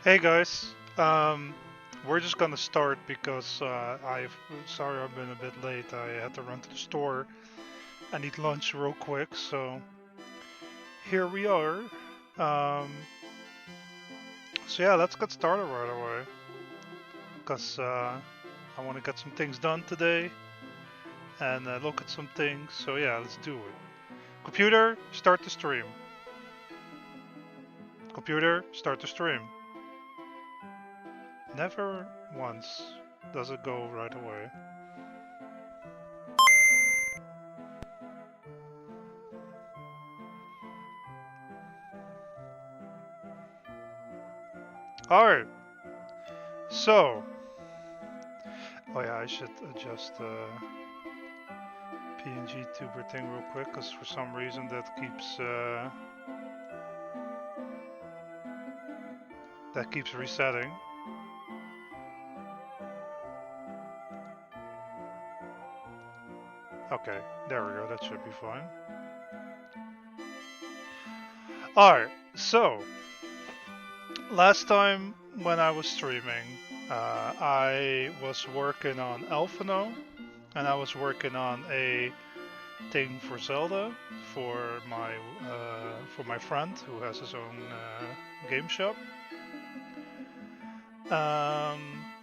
Hey guys, we're just gonna start because sorry I've been a bit late. I had to run to the store. I need lunch real quick, so here we are. Um, so yeah, let's get started right away because I want to get some things done today and look at some things. So yeah, let's do it. Computer, start the stream. Computer, start the stream. Never once does it go right away. Alright, so oh yeah, I should adjust the PNG tuber thing real quick, because for some reason that keeps resetting. Okay, there we go. That should be fine. All right. So last time when I was streaming, I was working on Elfino, and I was working on a thing for Zelda for my friend who has his own game shop.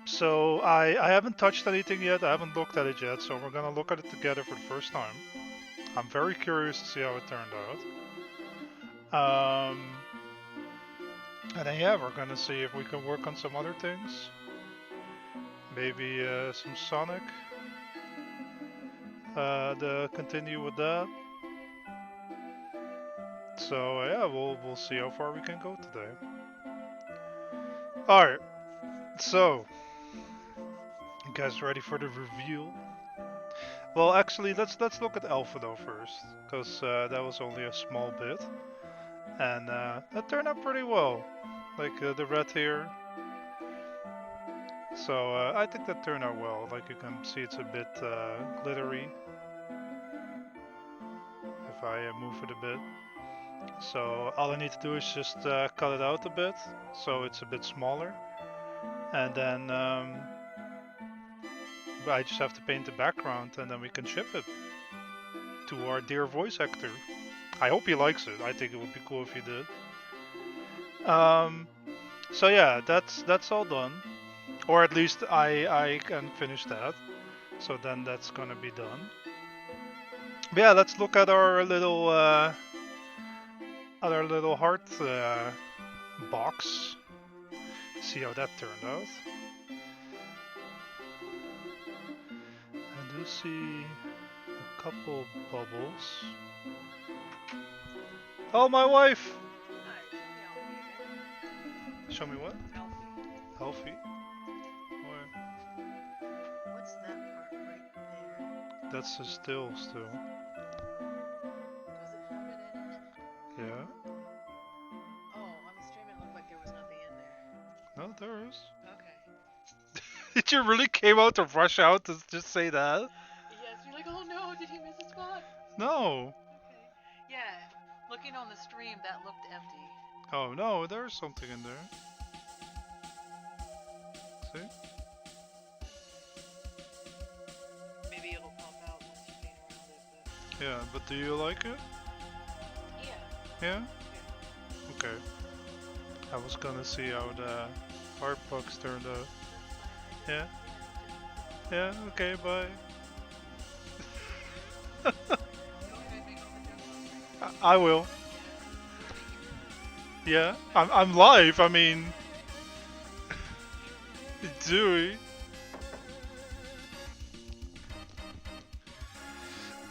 So I haven't touched anything yet. I haven't looked at it yet. So we're gonna look at it together for the first time. I'm very curious to see how it turned out. And then yeah, we're gonna see if we can work on some other things. Maybe some Sonic. To continue with that. So yeah, we'll see how far we can go today. All right. So you guys ready for the reveal? Well, actually, let's look at Alphado first, because that was only a small bit, and that turned out pretty well. Like the red here. So I think that turned out well. Like you can see, it's a bit glittery if I move it a bit. So all I need to do is just cut it out a bit, so it's a bit smaller, and then I just have to paint the background, and then we can ship it to our dear voice actor. I hope he likes it. I think it would be cool if he did. Um, so yeah, that's all done, or at least I can finish that. So then that's gonna be done. But yeah, let's look at our little heart box. See how that turned out. I do see a couple bubbles. Oh, my wife! Show me what? Healthy. What's that part right there? That's a still. Does it have it in it? Yeah. Oh, on the stream it looked like there was nothing in there. No, there is. Okay. Did you really came out to rush out to just say that? Yes, you're like, oh no, did he miss a spot? No. Okay. Yeah, looking on the stream, that looked empty. Oh no, there's something in there. See? Maybe it'll pop out once you paint around it, but... Yeah, but do you like it? Yeah. Yeah? Yeah. Okay. I was gonna see how the heart bugs turned out. That's fine. Yeah? Yeah, okay, bye. I will. Yeah, I'm live. I mean, Dewey.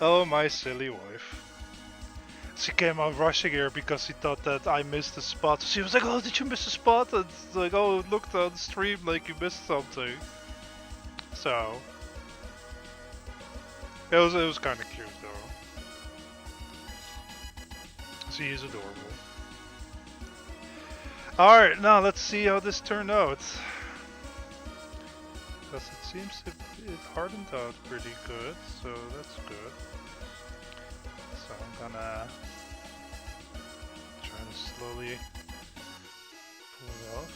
Oh, my silly wife. She came out rushing here because she thought that I missed a spot. She was like, "Oh, did you miss a spot?" And it's like, "Oh, it looked on the stream like you missed something." So it was kind of cute though. She is adorable. All right, now let's see how this turned out. Because it seems it hardened out pretty good, so that's good. So I'm gonna try to slowly pull it off.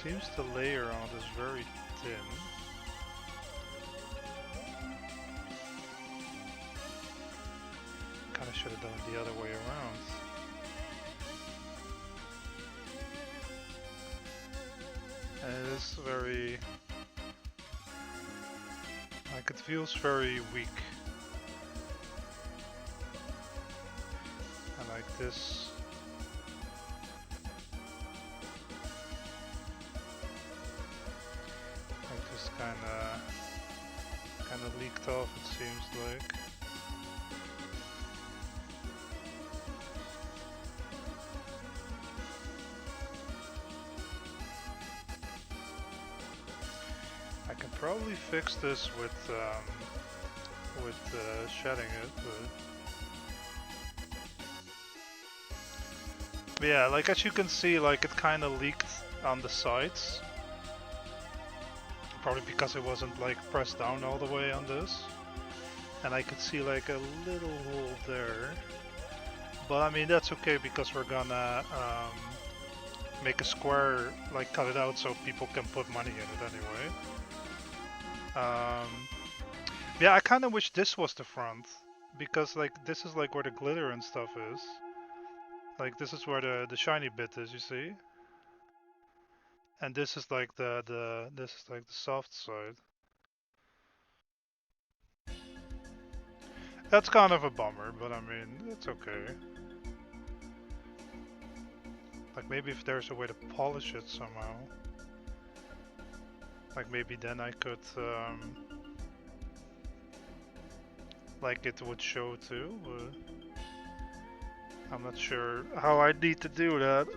Seems the layer on it is very thin. Kinda should have done it the other way around. And it is very... like it feels very weak. And like this... like this kinda leaked off, it seems like. I can probably fix this with shedding it, but yeah, like as you can see, like it kind of leaked on the sides, probably because it wasn't like pressed down all the way on this, and I could see like a little hole there. But I mean that's okay because we're gonna make a square, like cut it out so people can put money in it anyway. Yeah, I kind of wish this was the front because like this is like where the glitter and stuff is. Like this is where the shiny bit is, you see? And this is like this is like the soft side. That's kind of a bummer, but I mean, it's okay. Like maybe if there's a way to polish it somehow. Like maybe then I could like it would show too, but I'm not sure how I need to do that.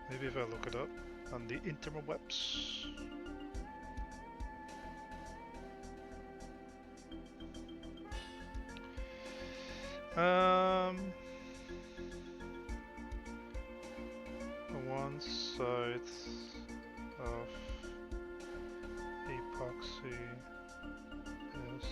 Maybe if I look it up on the interwebs. One side of epoxy is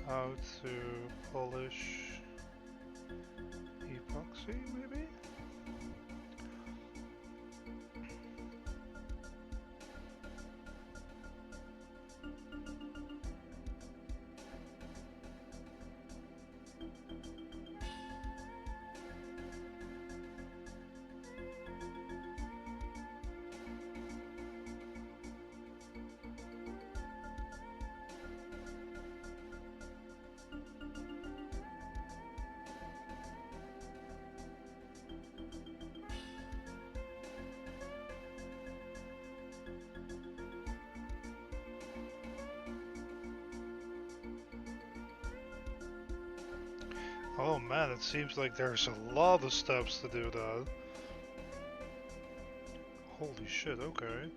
how to polish epoxy, maybe? Oh man, it seems like there's a lot of steps to do that. Holy shit, okay.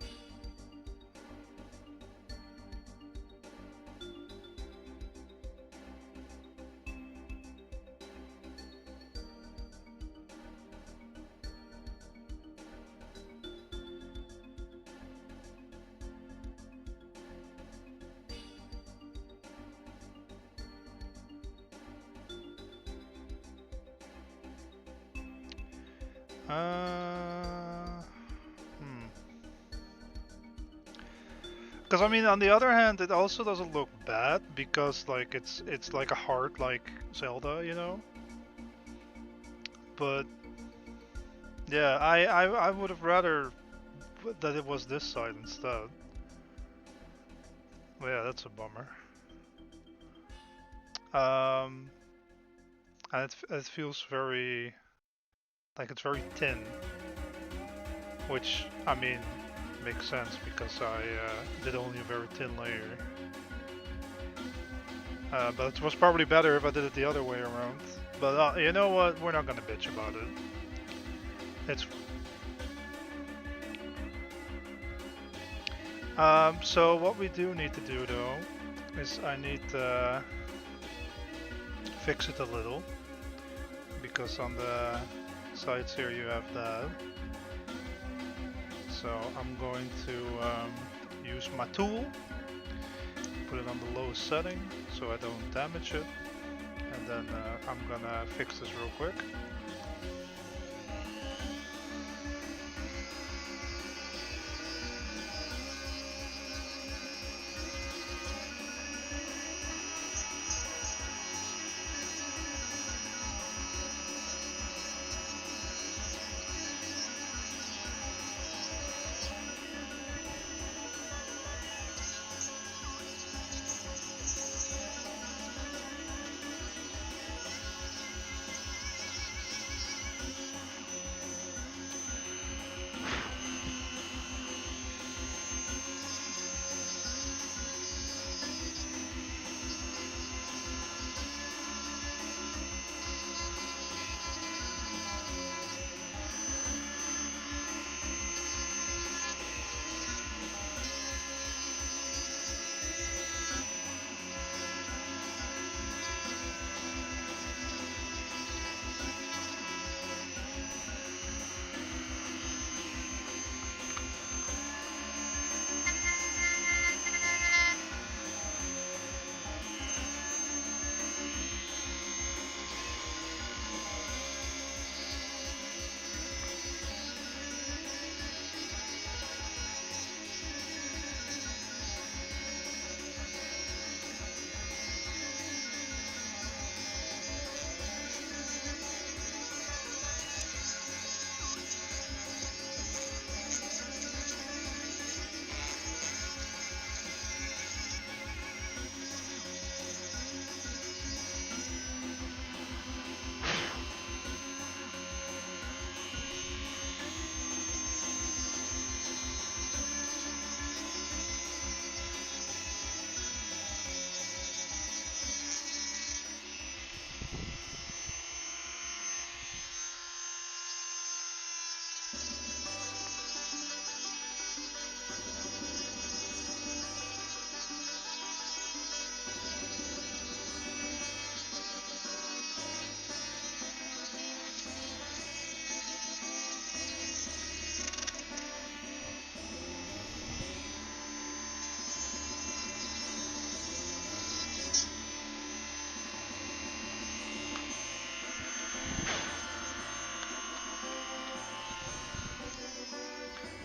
Because I mean, on the other hand, it also doesn't look bad because like it's like a heart like Zelda, you know. But yeah, I would have rather that it was this side instead. Well, yeah, that's a bummer. Um, and it feels very like it's very thin, which I mean makes sense because I did only a very thin layer. But it was probably better if I did it the other way around. But you know what? We're not gonna bitch about it. It's so what we do need to do though is I need to fix it a little because on the sides here you have that. So I'm going to use my tool, put it on the lowest setting so I don't damage it, and then I'm gonna fix this real quick.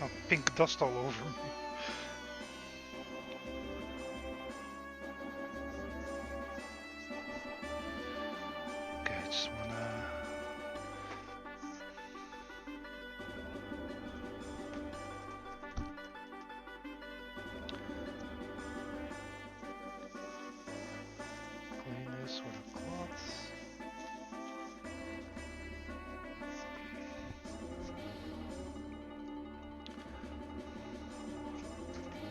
Oh, pink dust all over me. Okay, just wanna. Clean this with a cloth.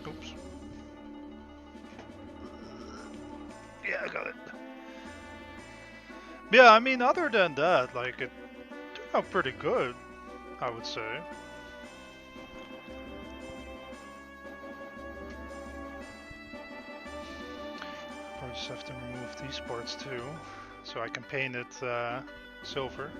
Oops. Yeah, I got it. Yeah, I mean, other than that, like, it turned out pretty good, I would say. I just have to remove these parts too, so I can paint it silver.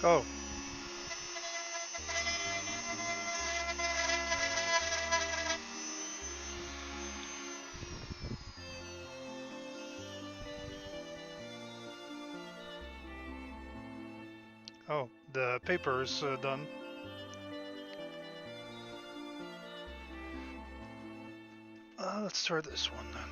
Oh, oh, the paper is done. Let's try this one then.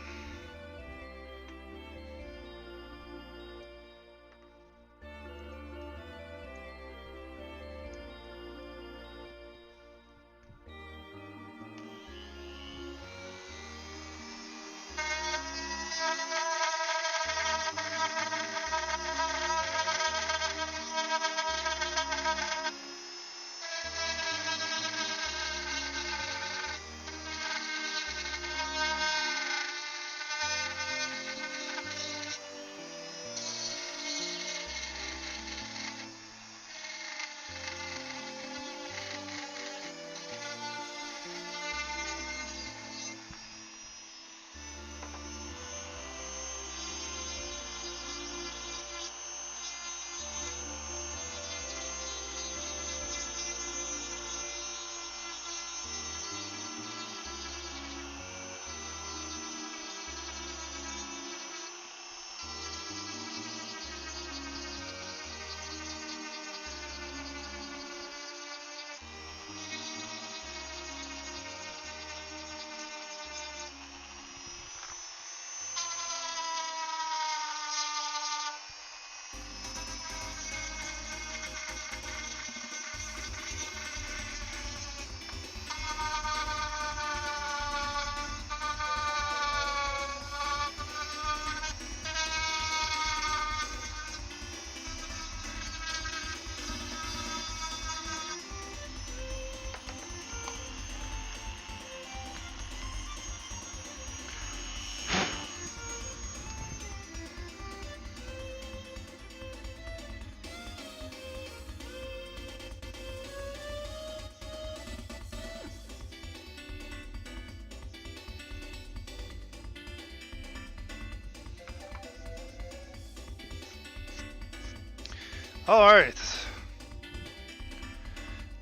Alright,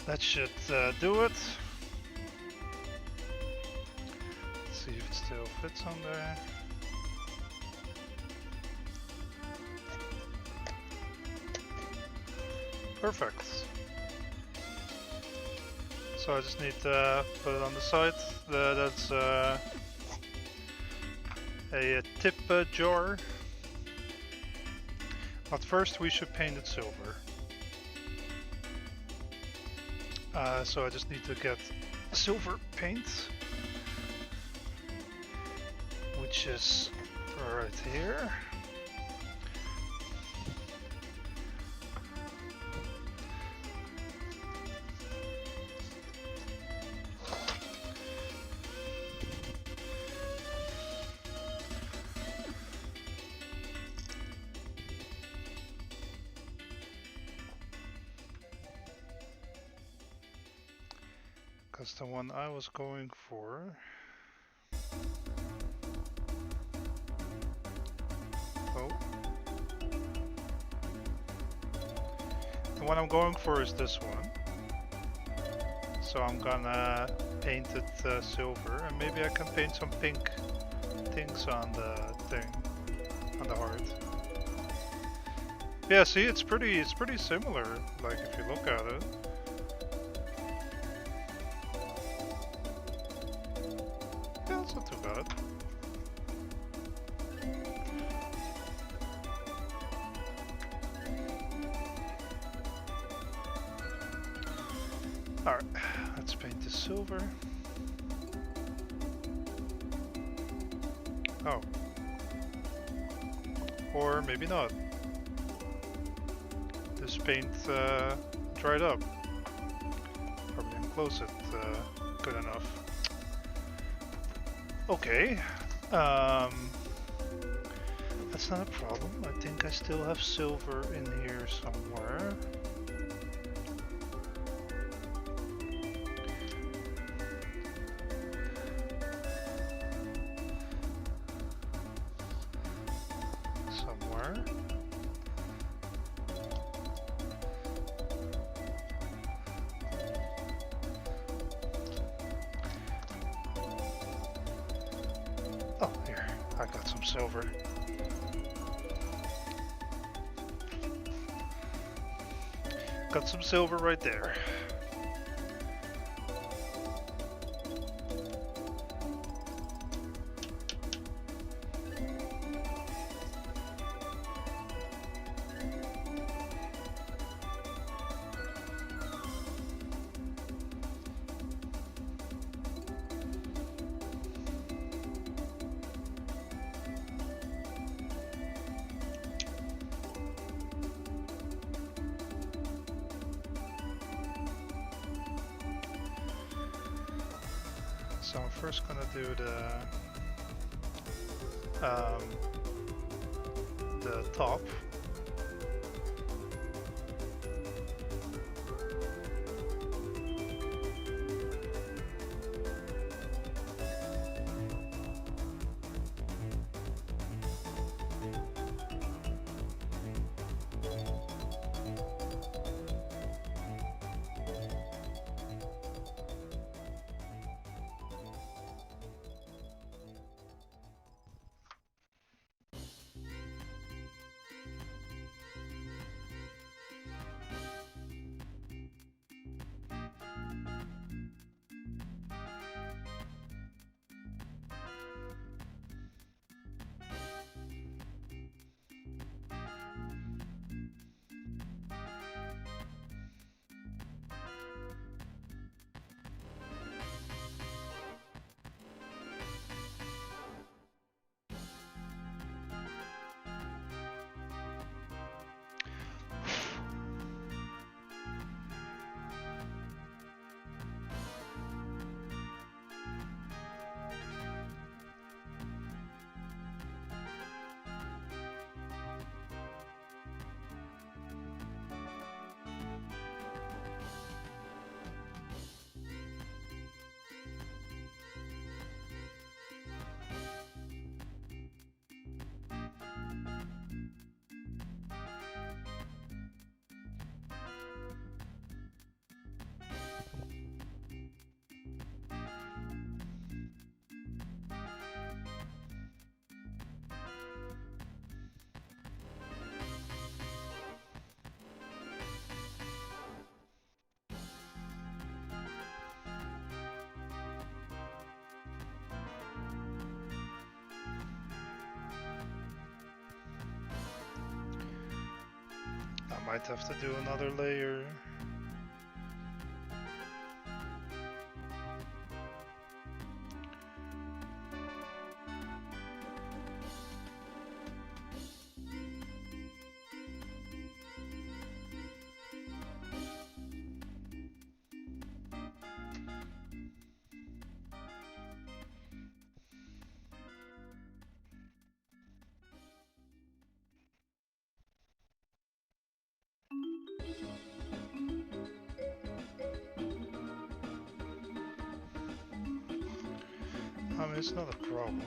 that should do it. Let's see if it still fits on there. Perfect. So I just need to put it on the side. That's a tip jar. But first we should paint it silver. So I just need to get silver paint, which is right here. Because the one I was going for the one I'm going for is this one. So I'm gonna paint it silver, and maybe I can paint some pink things on the thing, on the heart. Yeah, see, it's pretty similar. Like if you look at it. Yeah, it's not too bad. Alright, let's paint the silver. Oh. Or maybe not. This paint dried up. Probably didn't close it good enough. Okay. That's not a problem. I think I still have silver in here somewhere. I got some silver. Got some silver right there. So I'm first gonna do the top. I might have to do another layer. I mean, it's not a problem.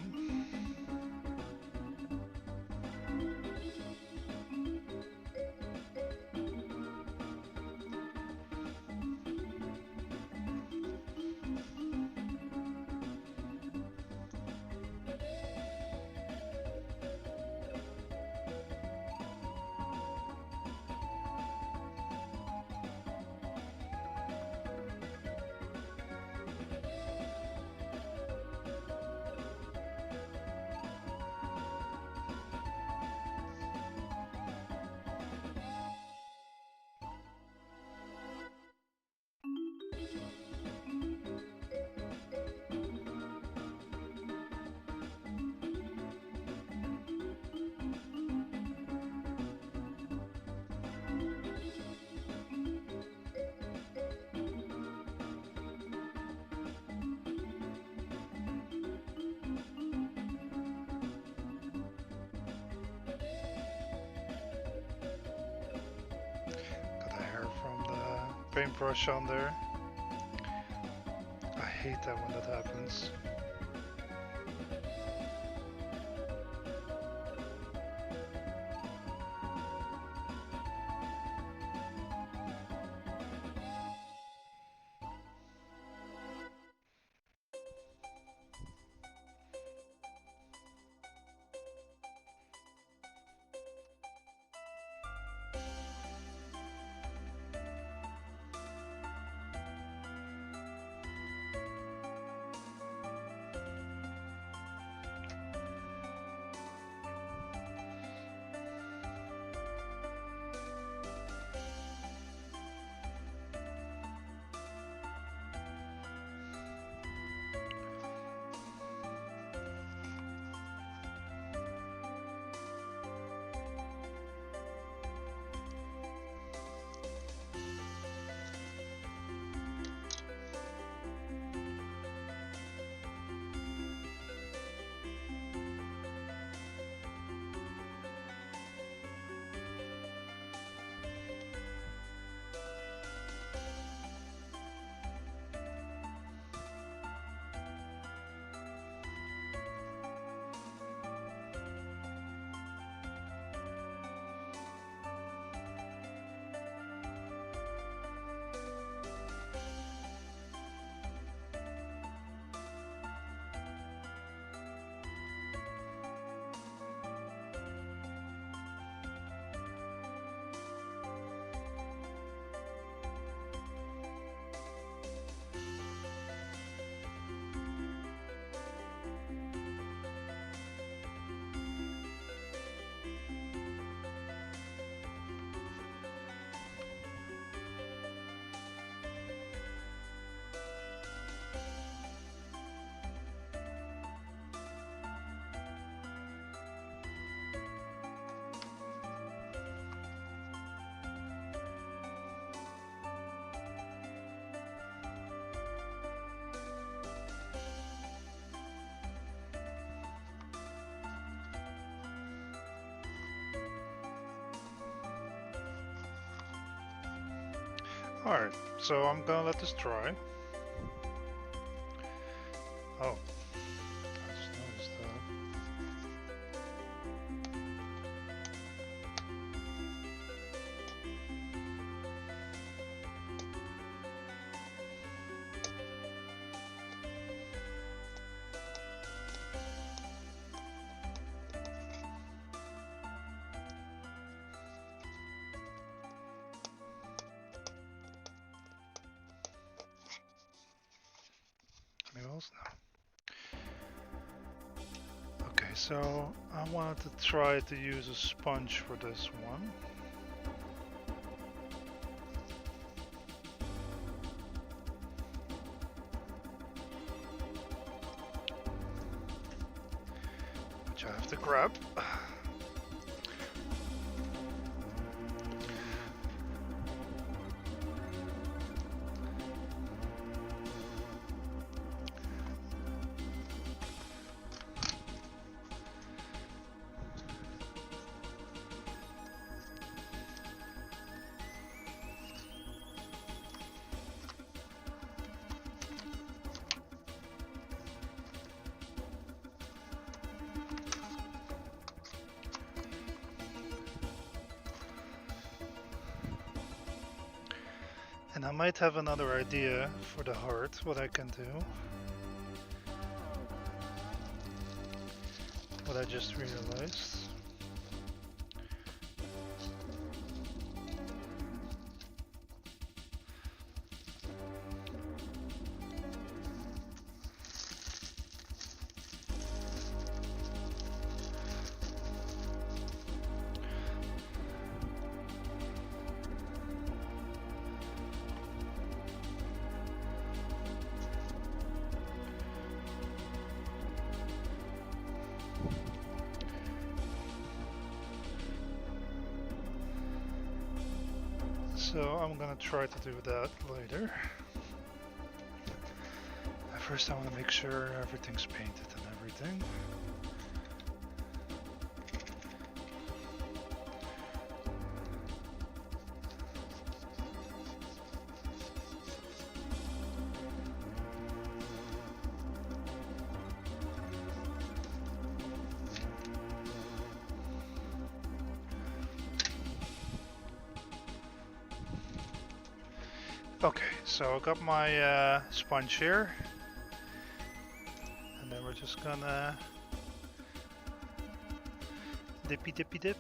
Got a hair from the paintbrush on there. I hate that when that happens. Alright, so I'm gonna let this dry. Oh, I just noticed that. Anything else? No. Okay, so I wanted to try to use a sponge for this one. Which I have to grab. And I might have another idea for the heart, what I can do. What I just realized. So I'm gonna try to do that later. At first I want to make sure everything's painted and everything. Okay, so I got my sponge here. And then we're just gonna dippy dippy dip.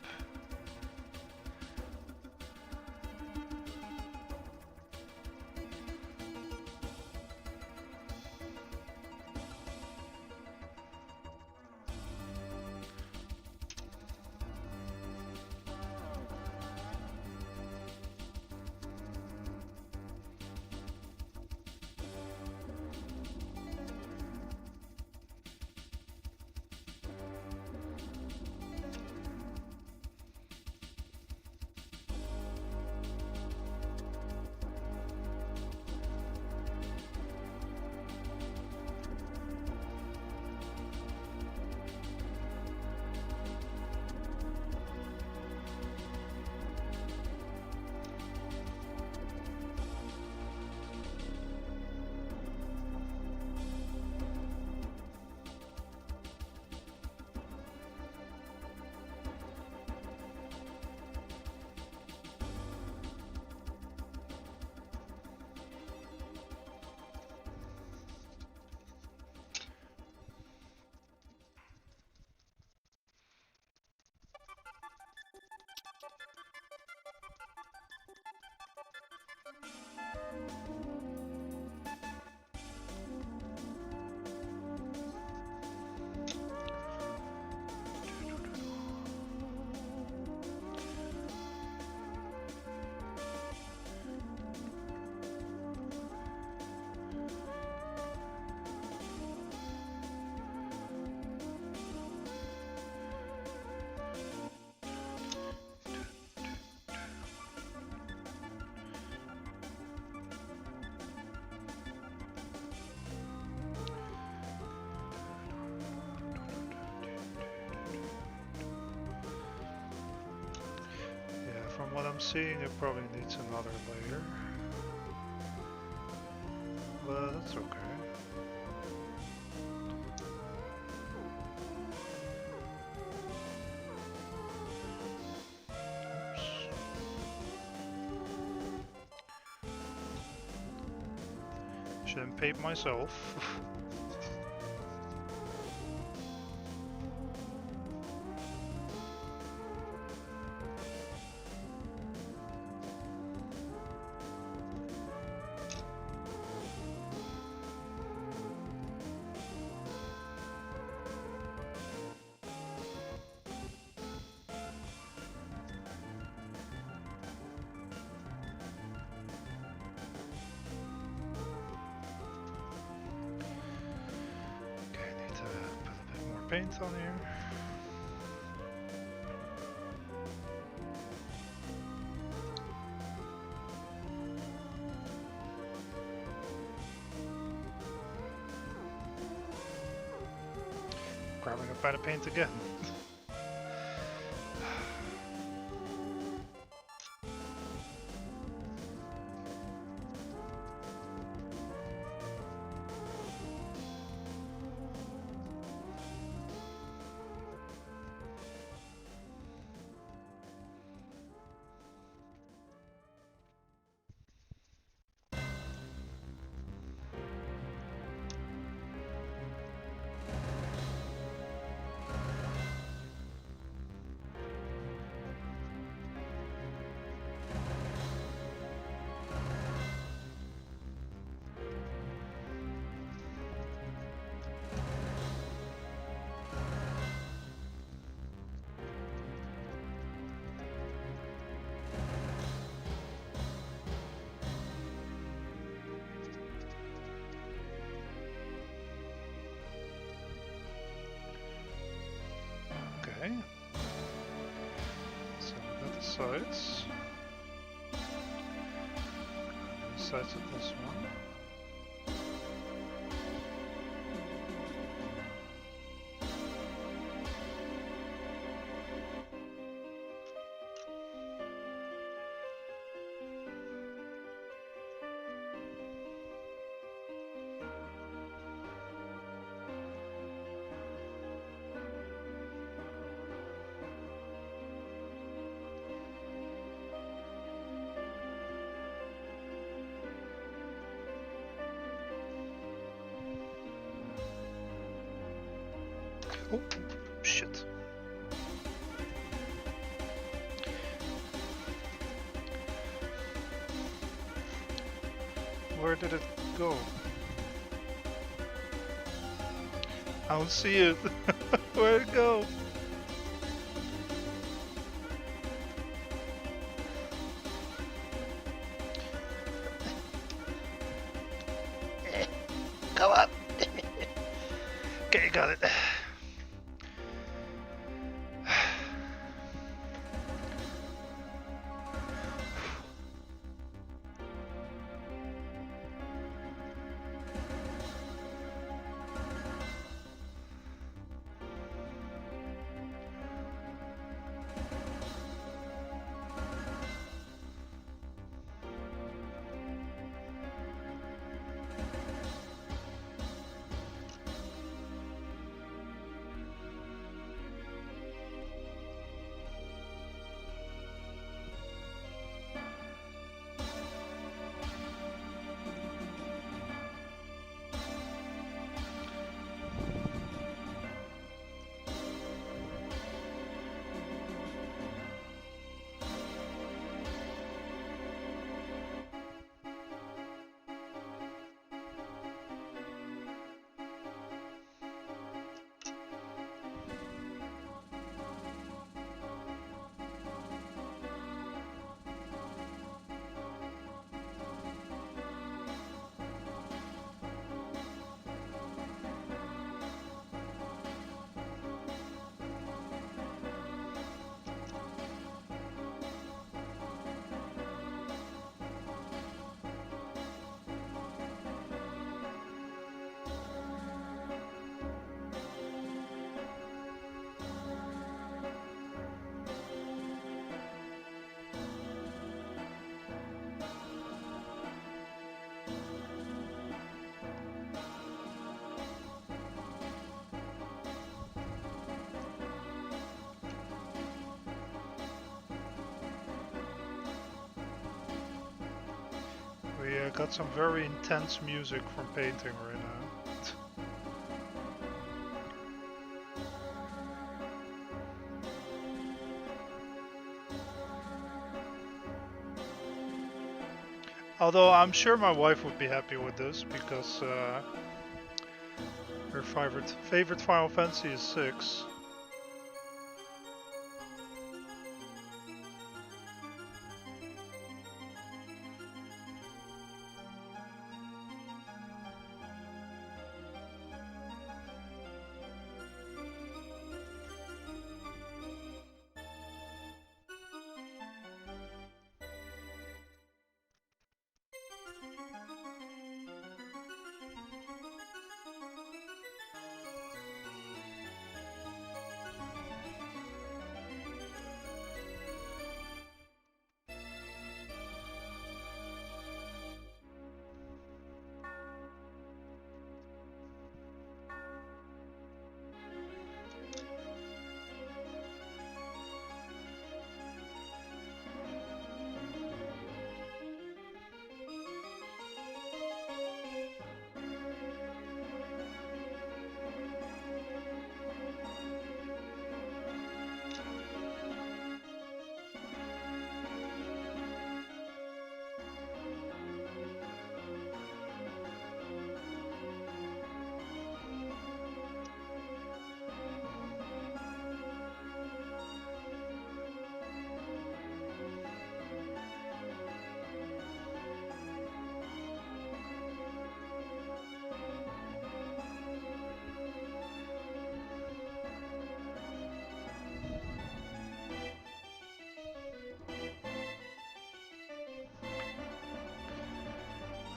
From what I'm seeing, it probably needs another layer. that's okay. Oops. Shouldn't paint myself. Okay, I need to put a bit more paint on here. Grabbing a bit of paint again. Okay. So we got the sides. The sides of this one. Oh, shit. Where did it go? I don't see it. Where'd it go? Come on. Okay, got it. got some very intense music from painting right now. Although I'm sure my wife would be happy with this because her favorite Final Fantasy is 6.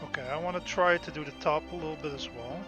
Okay, I want to try to do the top a little bit as well.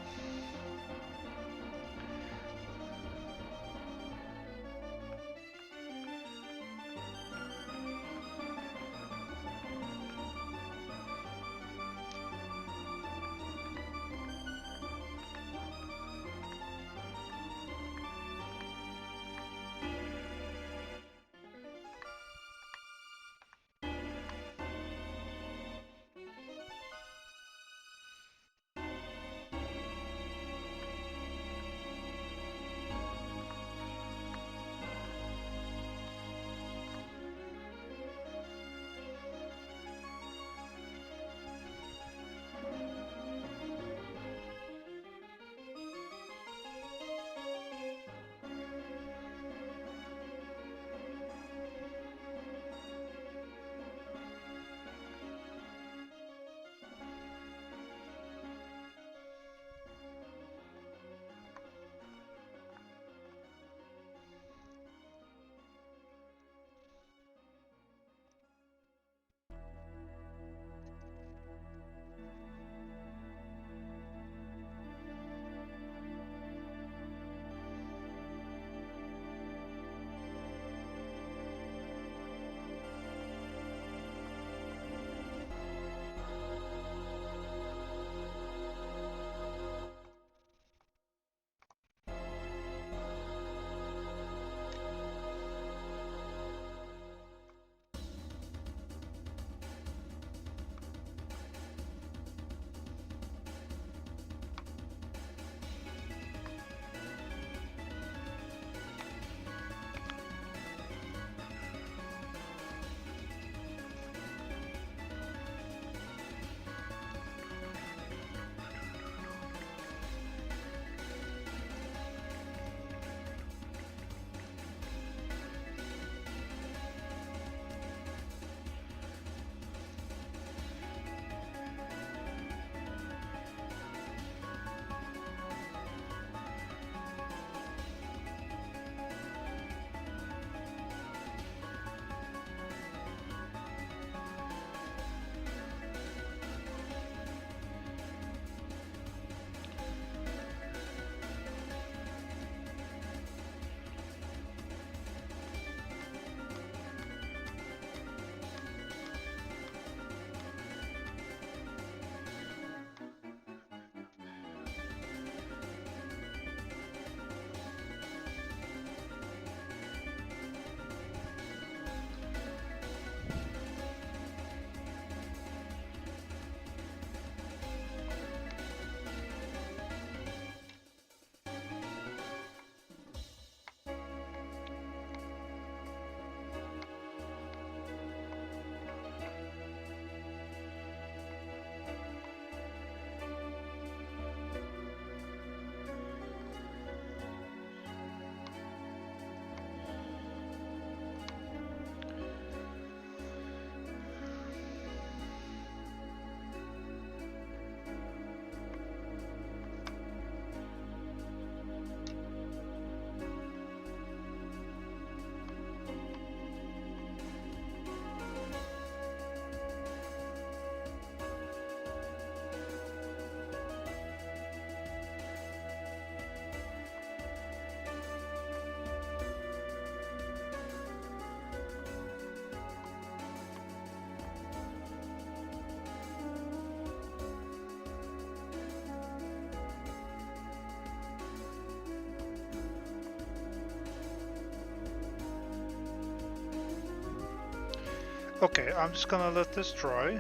Okay, I'm just gonna let this dry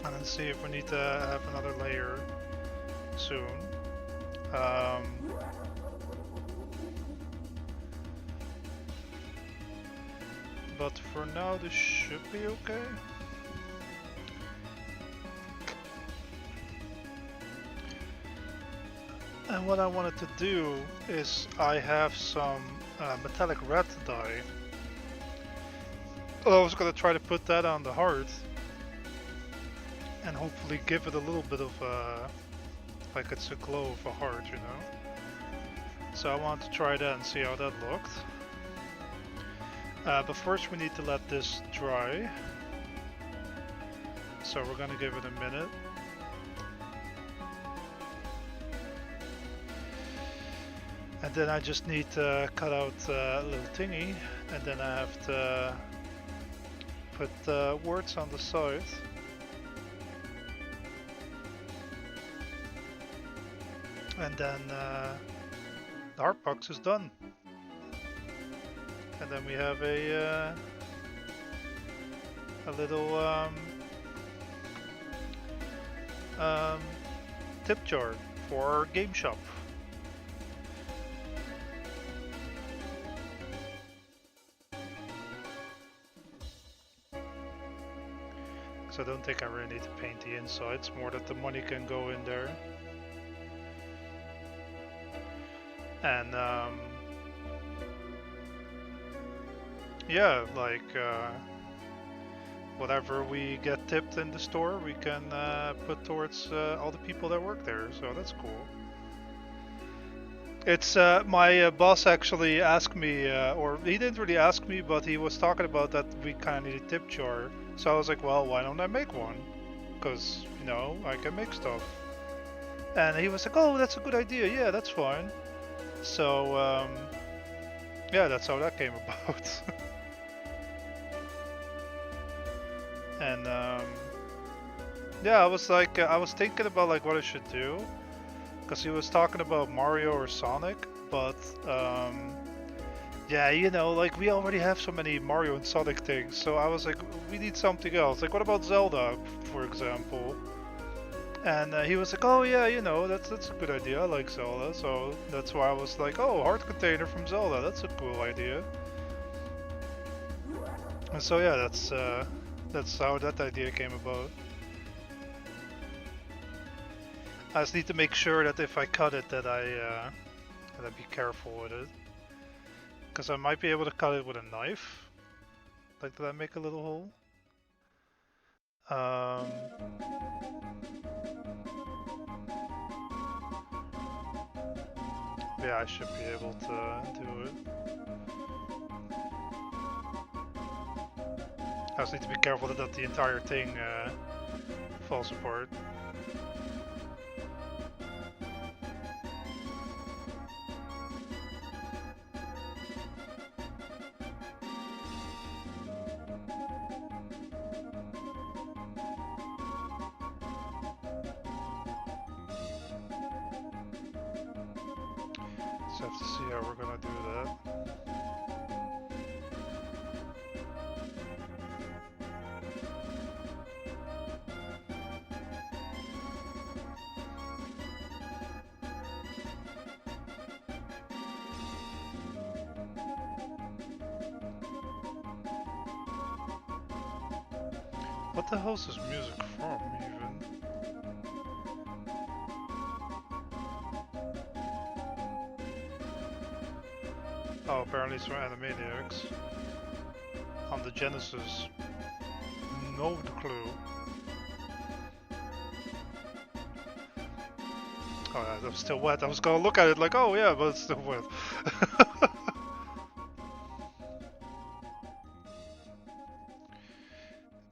and then see if we need to have another layer soon. Um, but for now, this should be okay. And what I wanted to do is I have some metallic red dye. I was gonna try to put that on the heart and hopefully give it a little bit of like it's a glow of a heart, you know. So I want to try that and see how that looked. But first we need to let this dry. So we're gonna give it a minute. And then I just need to cut out a little thingy, and then I have to put words on the side. And then the heart box is done. And then we have a little tip jar for our game shop. So I don't think I really need to paint the insides, more that the money can go in there. And yeah, like whatever we get tipped in the store, we can put towards all the people that work there. So that's cool. It's my boss actually asked me, or he didn't really ask me, but he was talking about that we kind of need a tip jar. So I was like, well, why don't I make one? Because, you know, I can make stuff. And he was like, oh, that's a good idea. Yeah, that's fine. So, yeah, that's how that came about. And, yeah, I was like, I was thinking about like what I should do. Because he was talking about Mario or Sonic, but yeah, you know, like we already have so many Mario and Sonic things, so I was like, we need something else. Like, what about Zelda, for example? And he was like, oh yeah, you know, that's a good idea. I like Zelda, so that's why I was like, oh, heart container from Zelda, that's a cool idea. And so yeah, that's how that idea came about. I just need to make sure that if I cut it, that I be careful with it, because I might be able to cut it with a knife. Like, did I make a little hole? Yeah, I should be able to do it. I just need to be careful that the entire thing falls apart. So I have to see how we're gonna do that. What the hell is this music from, even? Oh, apparently it's from Animaniacs. On the Genesis. No clue. Oh yeah, that was still wet. I was gonna look at it like, oh yeah, but it's still wet.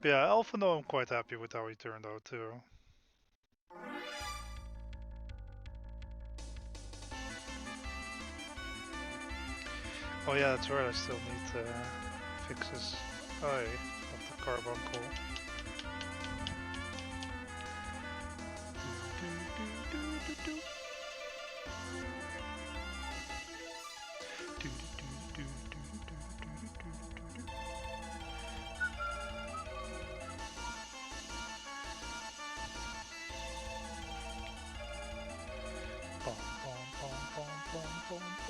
But yeah, Alphano, I'm quite happy with how he turned out too. Oh yeah, that's right, I still need to fix his eye of the carbuncle.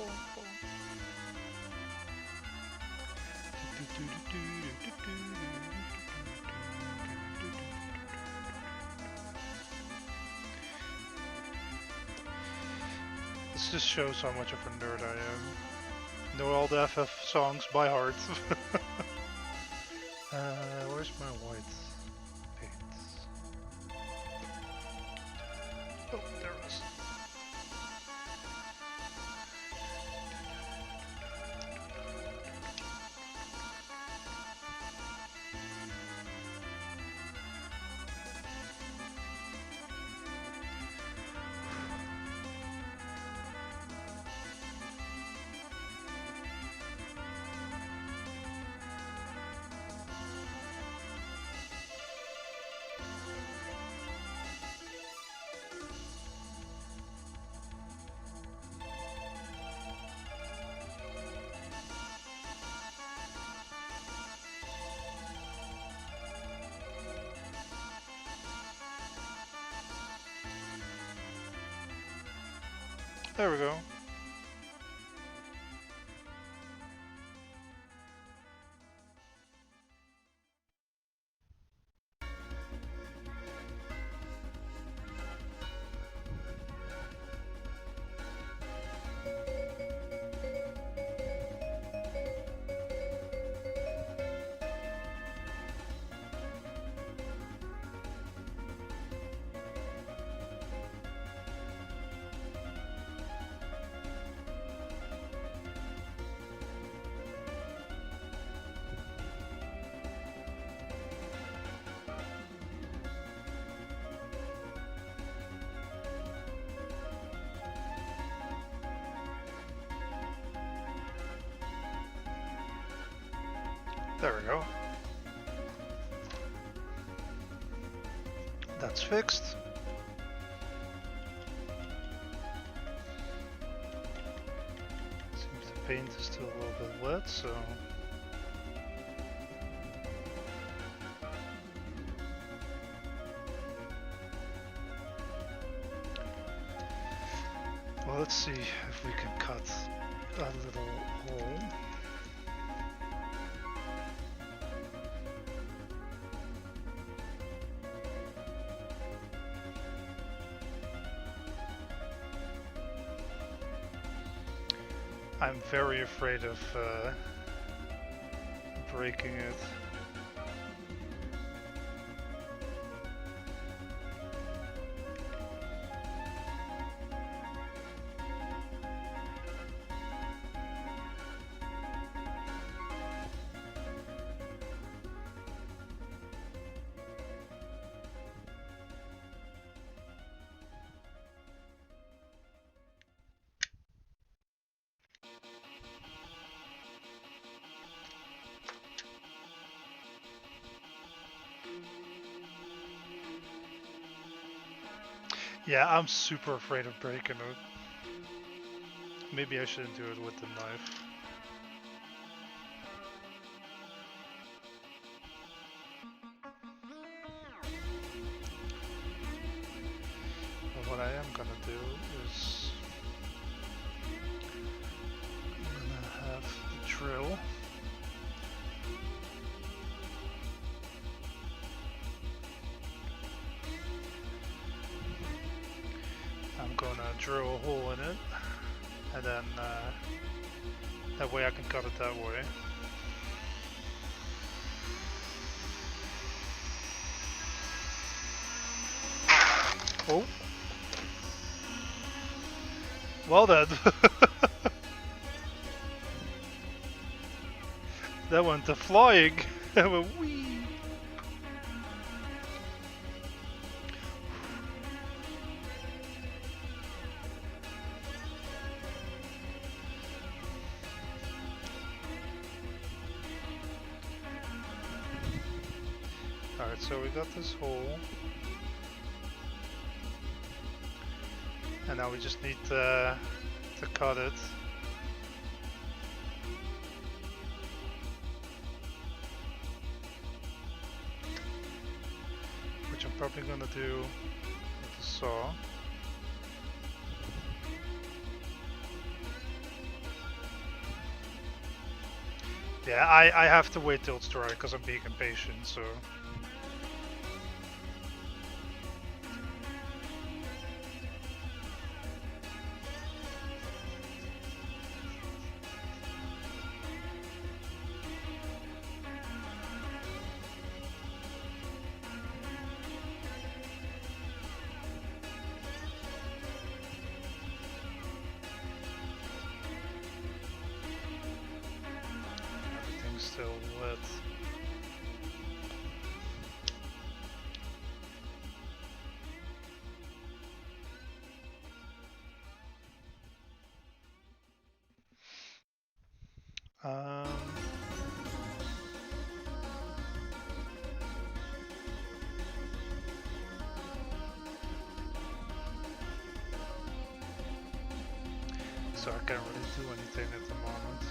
Boom, boom. This just shows how much of a nerd I am. Know all the FF songs by heart. Where's my white paints? Oh, there it is. There we go. There we go. That's fixed. Seems the paint is still a little bit wet, so... Well, let's see if we can cut that little hole. I'm very afraid of breaking it. Yeah, I'm super afraid of breaking it. Maybe I shouldn't do it with the knife. But what I am gonna do is I'm gonna have the drill. I'm gonna drill a hole in it, and then that way I can cut it that way. Oh. Well then. That went to flying. Whee. Alright, so we got this hole. And now we just need to cut it. Which I'm probably gonna do with the saw. Yeah, I have to wait till it's dry because I'm being impatient. So everything's still wet. Um, so I can't really do anything at the moment.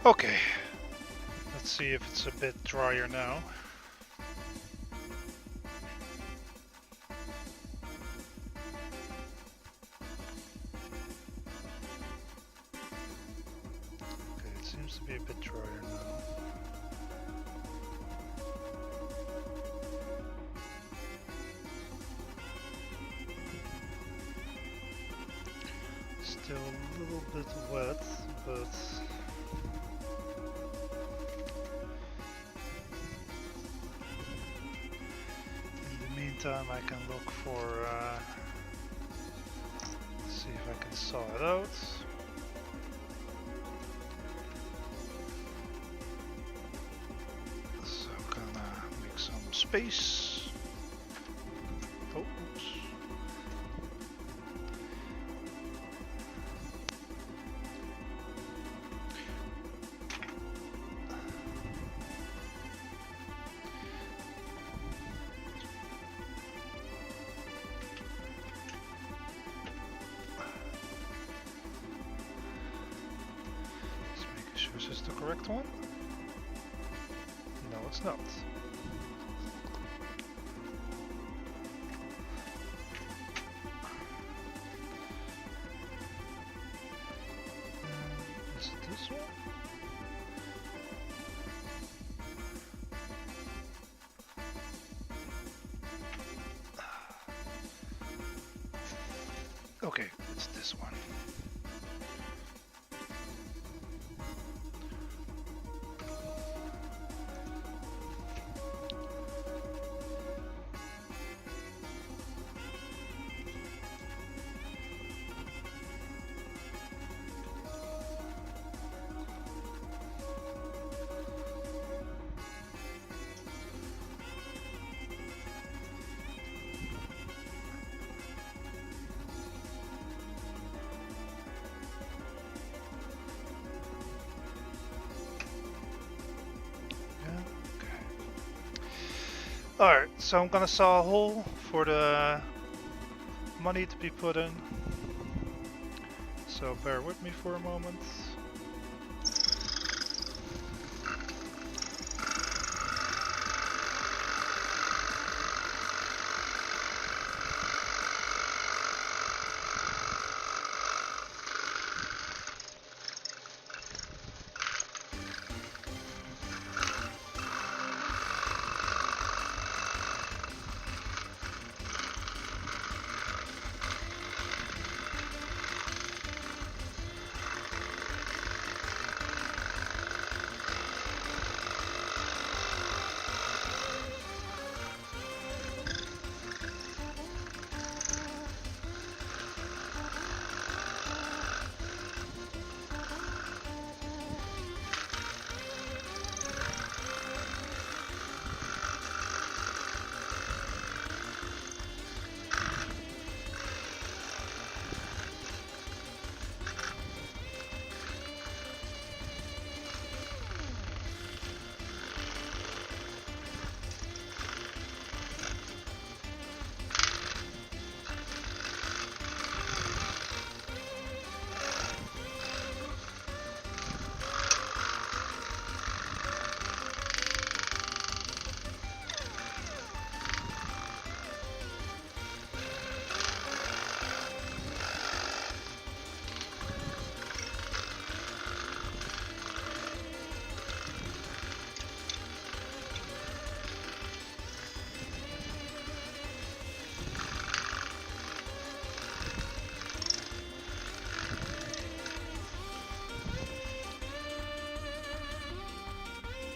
Okay, let's see if it's a bit drier now. Okay, it seems to be a bit drier now. Still a little bit wet, but in the meantime I can look for, see if I can saw it out. So I'm gonna make some space. Oh, oops. Just making sure this is the correct one. No, it's not. Is it this one? Okay, it's this one. Alright, so I'm gonna saw a hole for the money to be put in. So bear with me for a moment.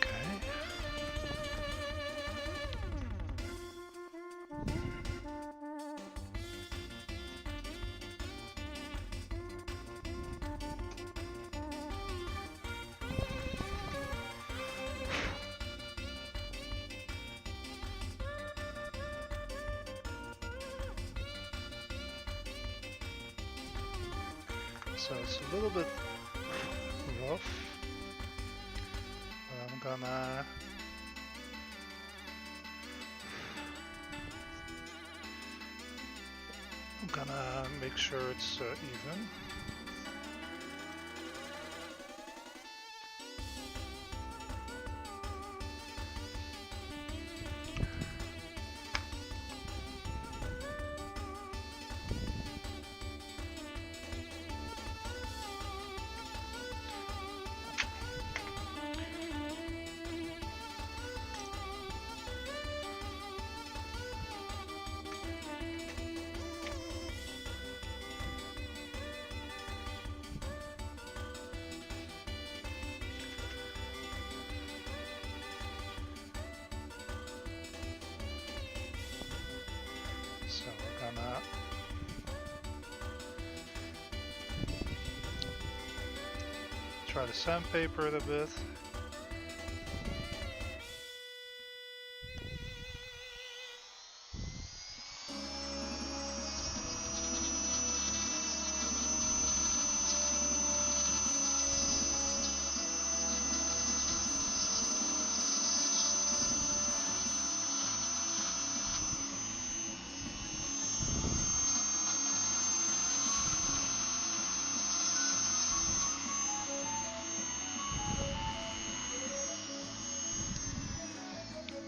Okay. So it's a little bit rough. But I'm gonna make sure it's even. that. Try to sandpaper it a bit.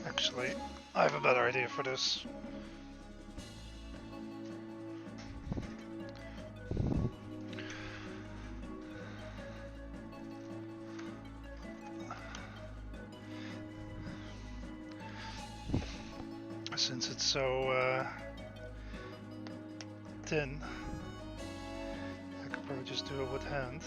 Actually, I have a better idea for this. Since it's so thin, I could probably just do it with hand.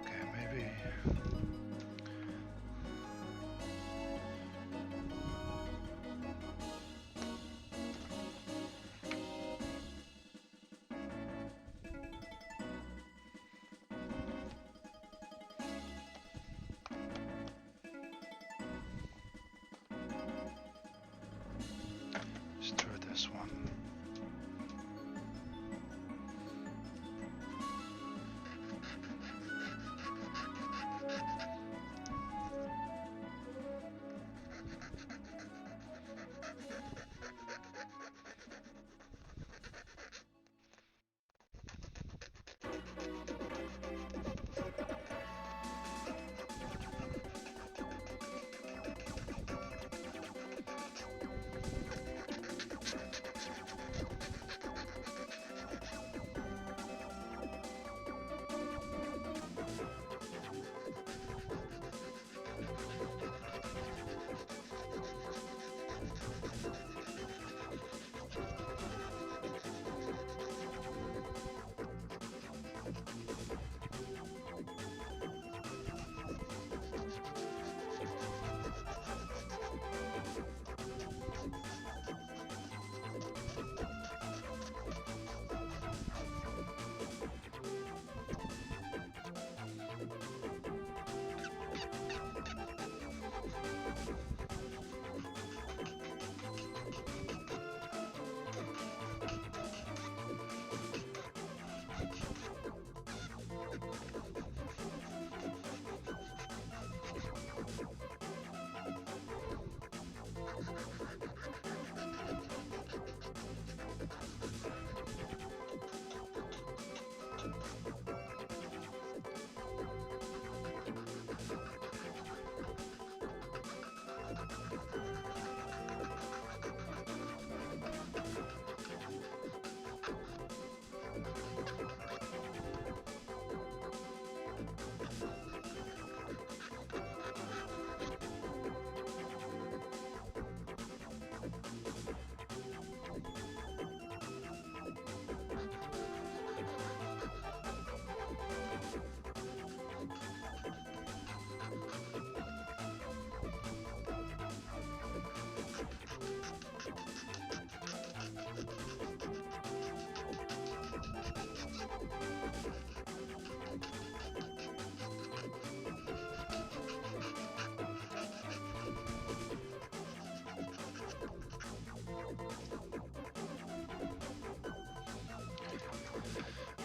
Okay, maybe. Just try this one.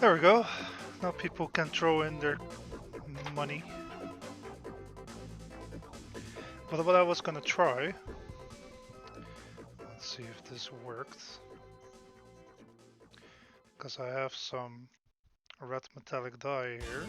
There we go. Now people can throw in their money. But what I was gonna try, let's see if this worked. Because I have some red metallic dye here.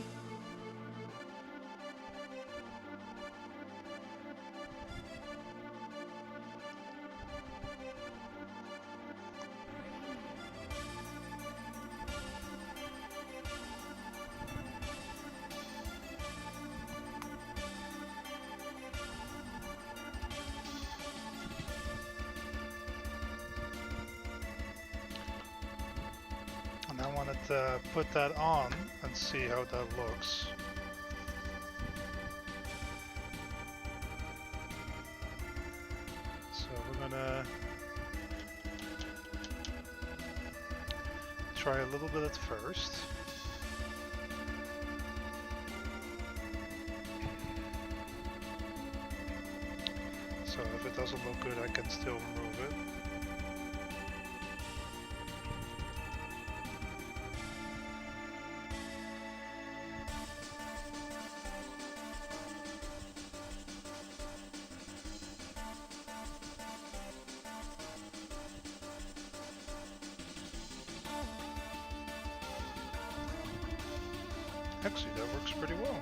And I wanted to put that on and see how that looks. So we're gonna try a little bit at first. So if it doesn't look good, I can still remove it. Actually, that works pretty well.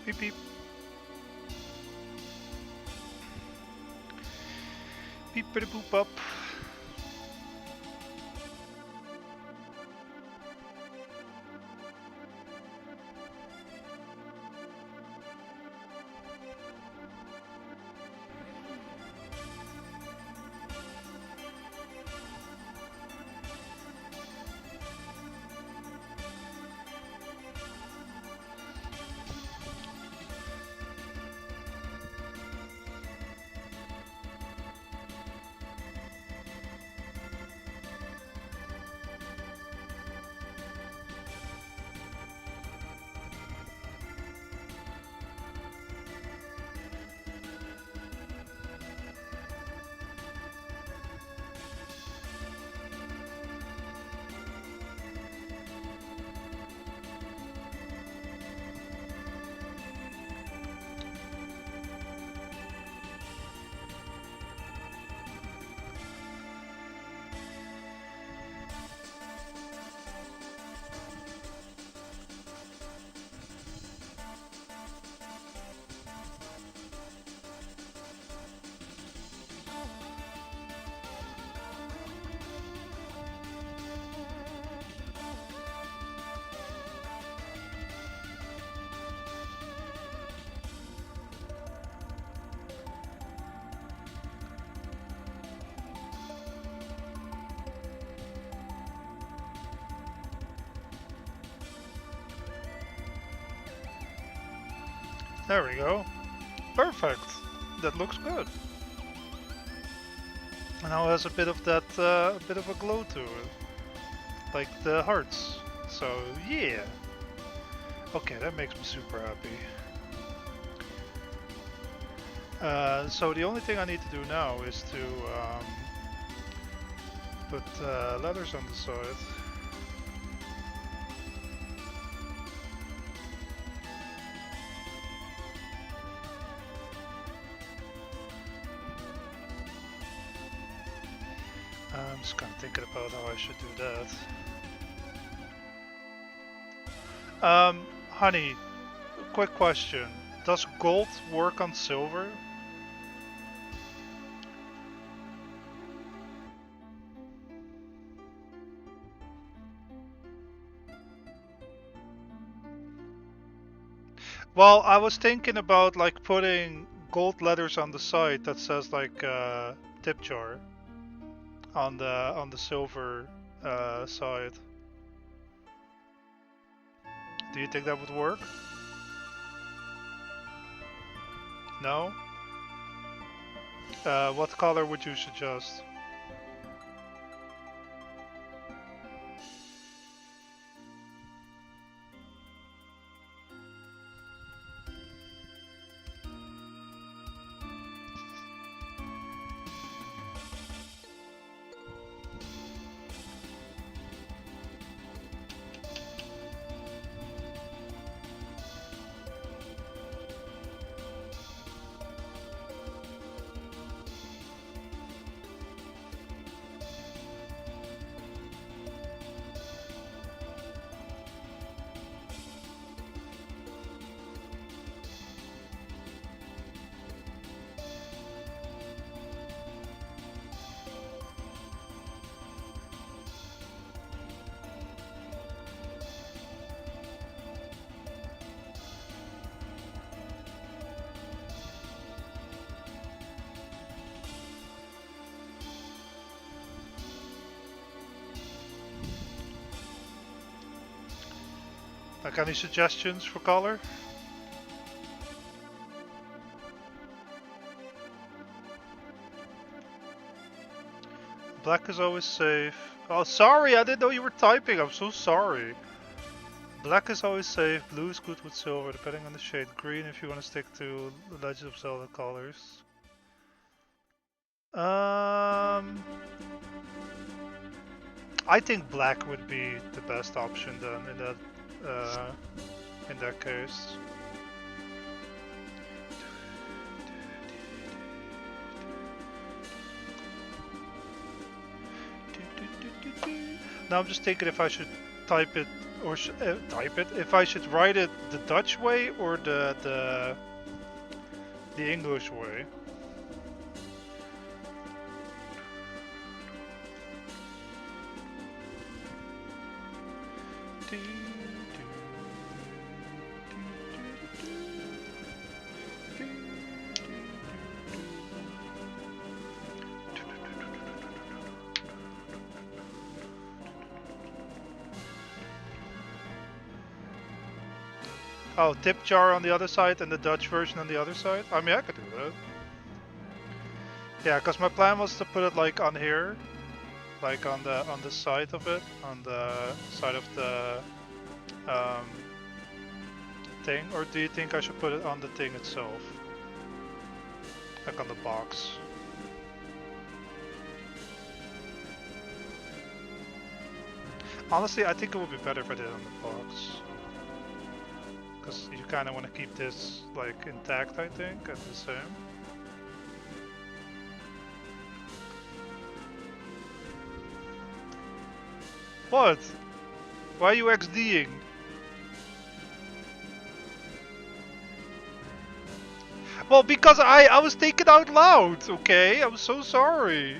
Beep beep. Beep bitty boop up. There we go. Perfect. That looks good. And now it has a bit of that, a bit of a glow to it, like the hearts. So yeah. Okay, that makes me super happy. So the only thing I need to do now is to put letters on the side. I'm just kind of thinking about how I should do that. Honey, quick question. Does gold work on silver? Well, I was thinking about like putting gold letters on the side that says like tip jar on the silver side. Do you think that would work? No? What color would you suggest? Like any suggestions for color? Black is always safe. Oh, sorry, I didn't know you were typing. I'm so sorry. Black is always safe. Blue is good with silver, depending on the shade. Green if you want to stick to the Legend of Zelda colors. I think black would be the best option then in that case. Now I'm just thinking if I should type it or type it, if I should write it the Dutch way or the English way. Oh, tip jar on the other side and the Dutch version on the other side? I mean, I could do that. Yeah, because my plan was to put it like on here, like on the side of it, on the side of the um, thing. Or do you think I should put it on the thing itself, like on the box? Honestly, I think it would be better if I did it on the box. Because you kind of want to keep this like intact, I think, and the same. What? Why are you XDing? Well, because I was thinking out loud, okay? I'm so sorry.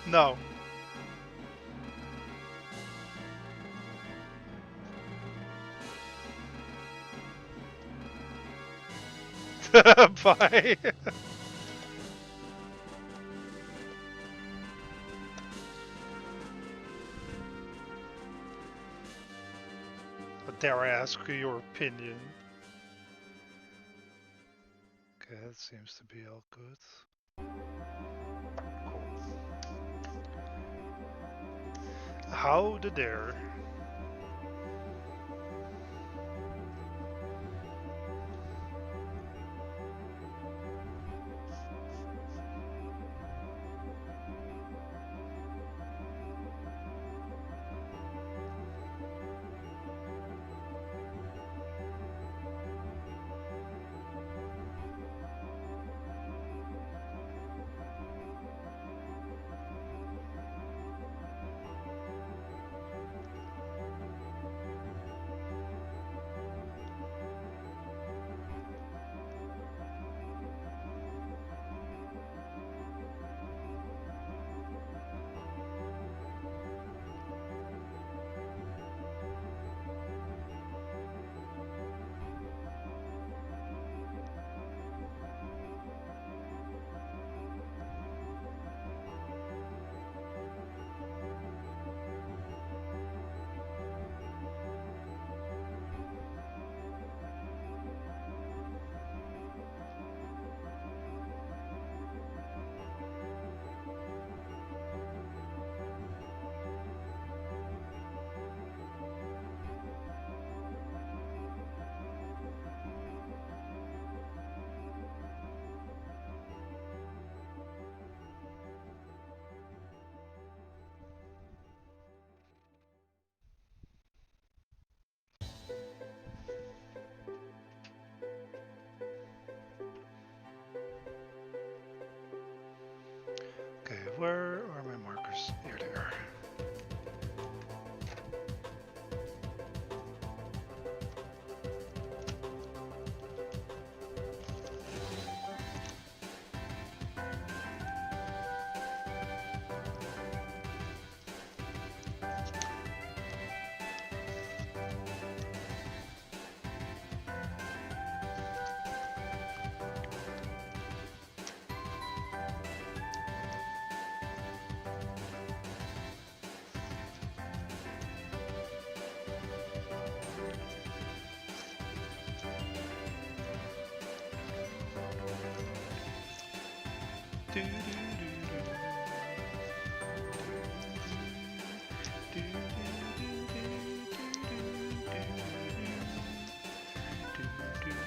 No. Bye. Dare I ask you your opinion? Okay, that seems to be all good. Cool. How the dare? Okay, where are my markers? Here they are. Do, do, do, do, do, do, do,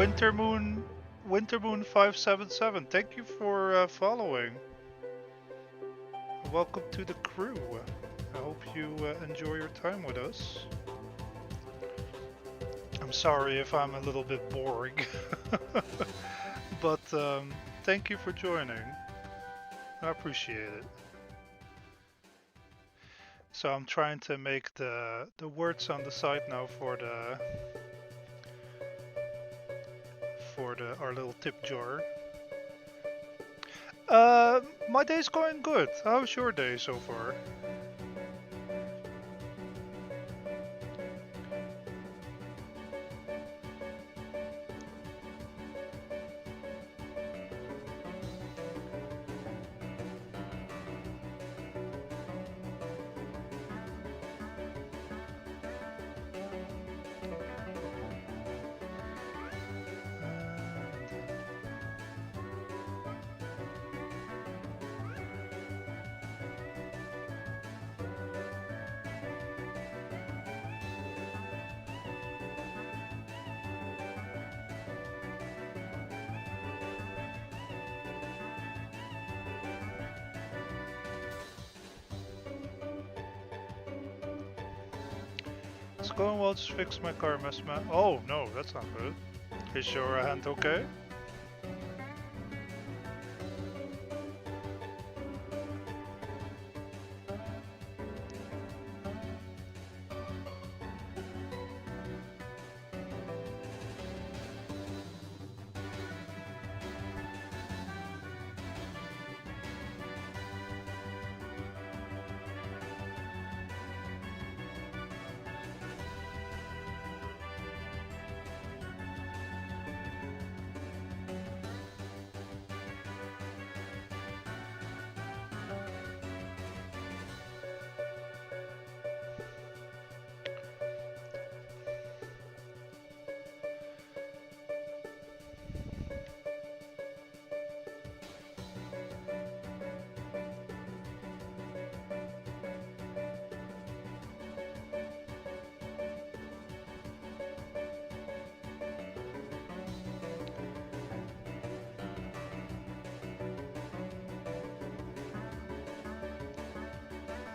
Winter Moon, Winter Moon 577. Thank you for following. Welcome to the crew. I hope you enjoy your time with us. I'm sorry if I'm a little bit boring, but thank you for joining. I appreciate it. So I'm trying to make the words on the site now for the our little tip jar. My day's going good. How's your day so far? It's going well. Just fix my car mess, man. Oh no, that's not good. Is your hand okay?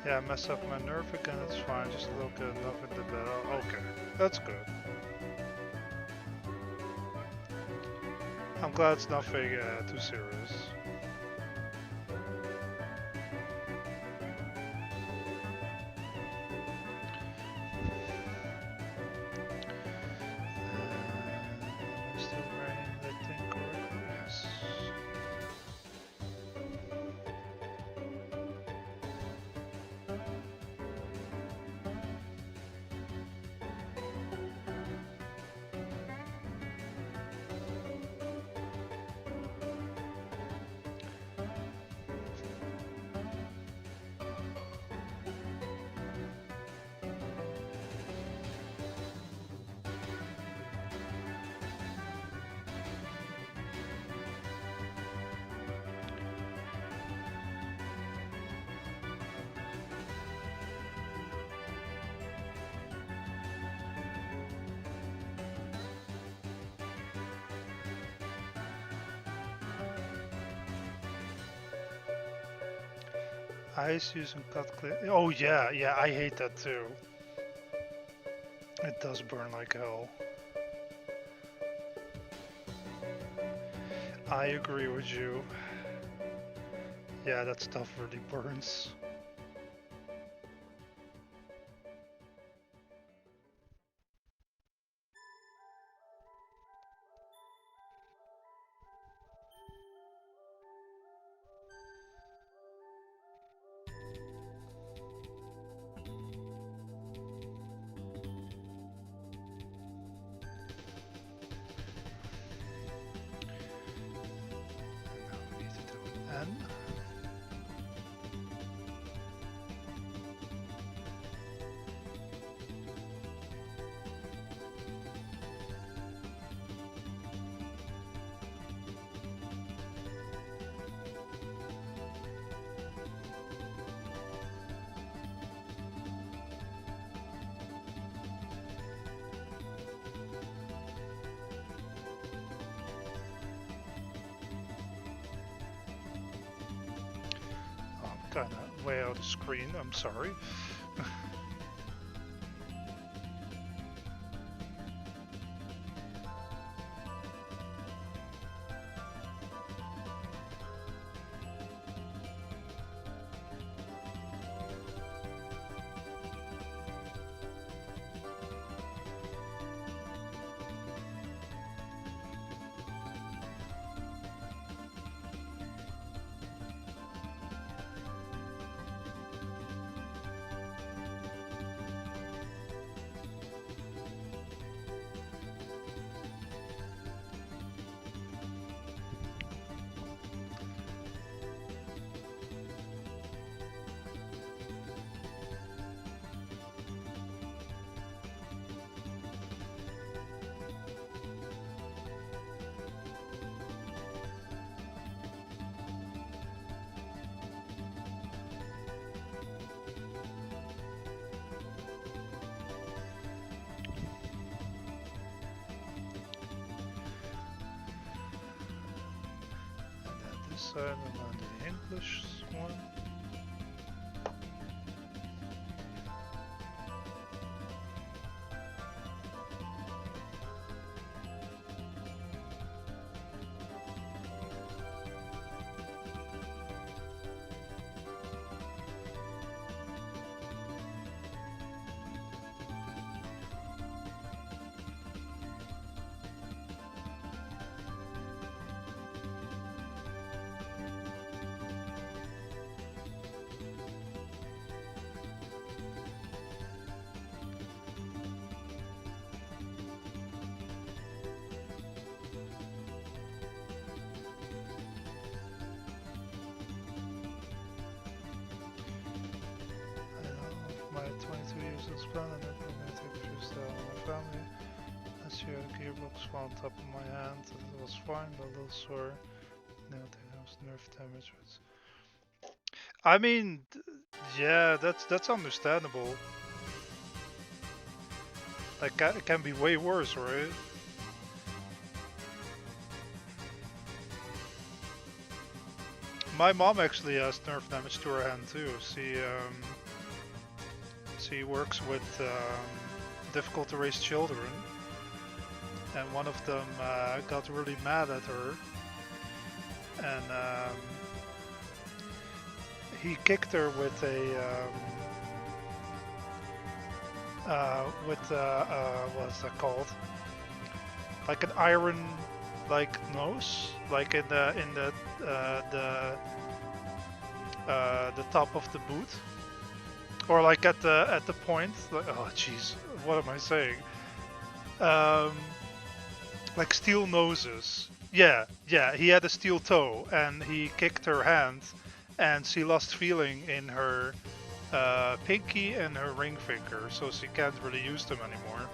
Yeah, mess up my nerve again. It's fine. Just look enough in the bed. Oh, okay, that's good. I'm glad it's nothing too serious. Still wearing that thing correctly? Yes. Ice using cut clear. Oh yeah, yeah, I hate that too. It does burn like hell. I agree with you. Yeah, that stuff really burns. And now we need to do an N. kind of way out of screen. I'm sorry. And then this side, and then the English one. My 22 years of plan and implementing first on my family. Last year the gearbox fell on top of my hand. It was fine, but a little sore. No, there was nerve damage. I mean, yeah, that's understandable. Like, it can be way worse, right? My mom actually has nerve damage to her hand too. She works with difficult to raise children, and one of them got really mad at her, and he kicked her with a what's that called? Like an iron like nose, like in the top of the boot, or like at the point. Like, oh jeez, what am I saying? Um, like steel noses. Yeah, yeah. He had a steel toe, and he kicked her hand, and she lost feeling in her pinky and her ring finger, so she can't really use them anymore.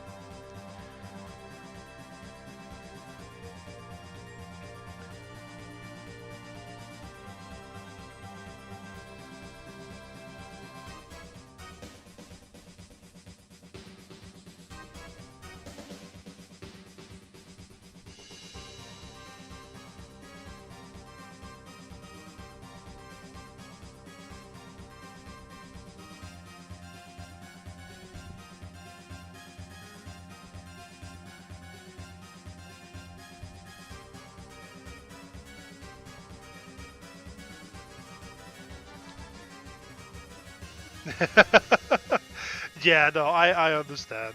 Yeah, no, I understand,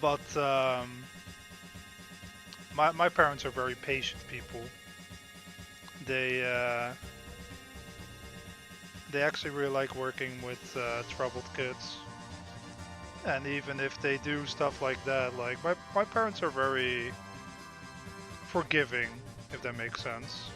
but my parents are very patient people. They they actually really like working with troubled kids, and even if they do stuff like that, like my parents are very forgiving, if that makes sense.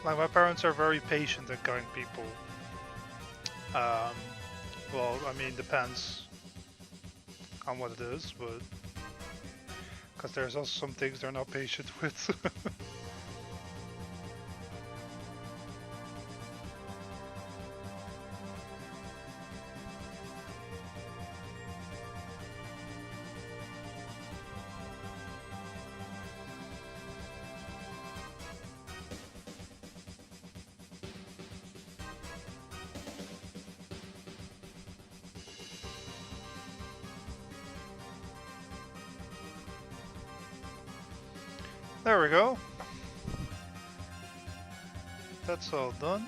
Like my parents are very patient and kind people. Um, well, I mean, depends on what it is, but because there's also some things they're not patient with. There we go. That's all done.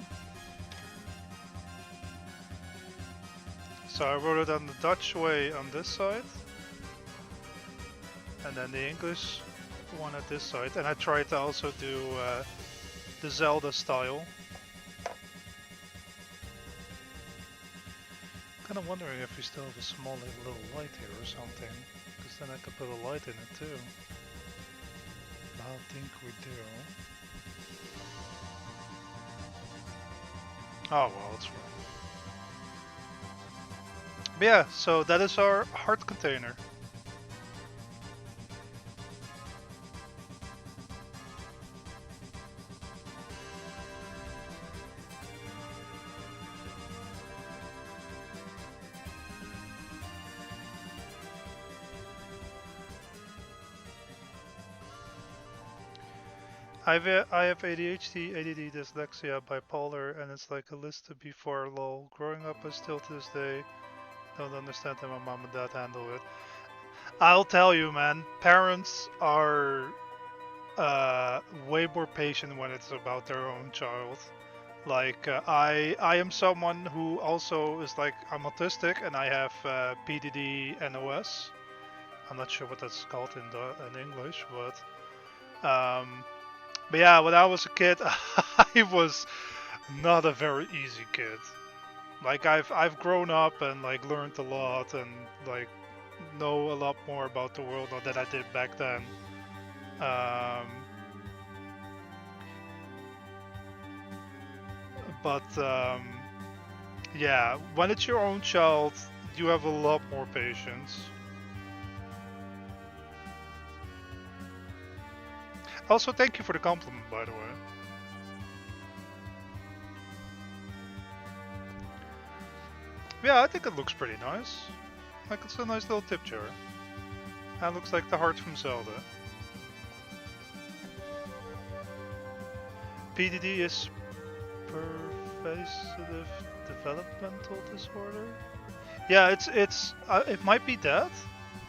So I wrote it on the Dutch way on this side, and then the English one at this side. And I tried to also do the Zelda style. Kind of wondering if we still have a small little light here or something, because then I could put a light in it too. I think we do. Oh well, it's fine. But yeah, so that is our heart container. I have ADHD, ADD, dyslexia, bipolar, and it's like a list to before lol. Growing up, I still to this day don't understand how my mom and dad handle it. I'll tell you, man, parents are way more patient when it's about their own child. Like I am someone who also is like I'm autistic and I have PDD NOS. I'm not sure what that's called in English, but yeah, when I was a kid, I was not a very easy kid. Like I've grown up and like learned a lot and like know a lot more about the world than I did back then. Um, but yeah, when it's your own child, you have a lot more patience. Also, thank you for the compliment, by the way. Yeah, I think it looks pretty nice. Like it's a nice little tip jar. That looks like the heart from Zelda. PDD is pervasive developmental disorder. Yeah, it might be that.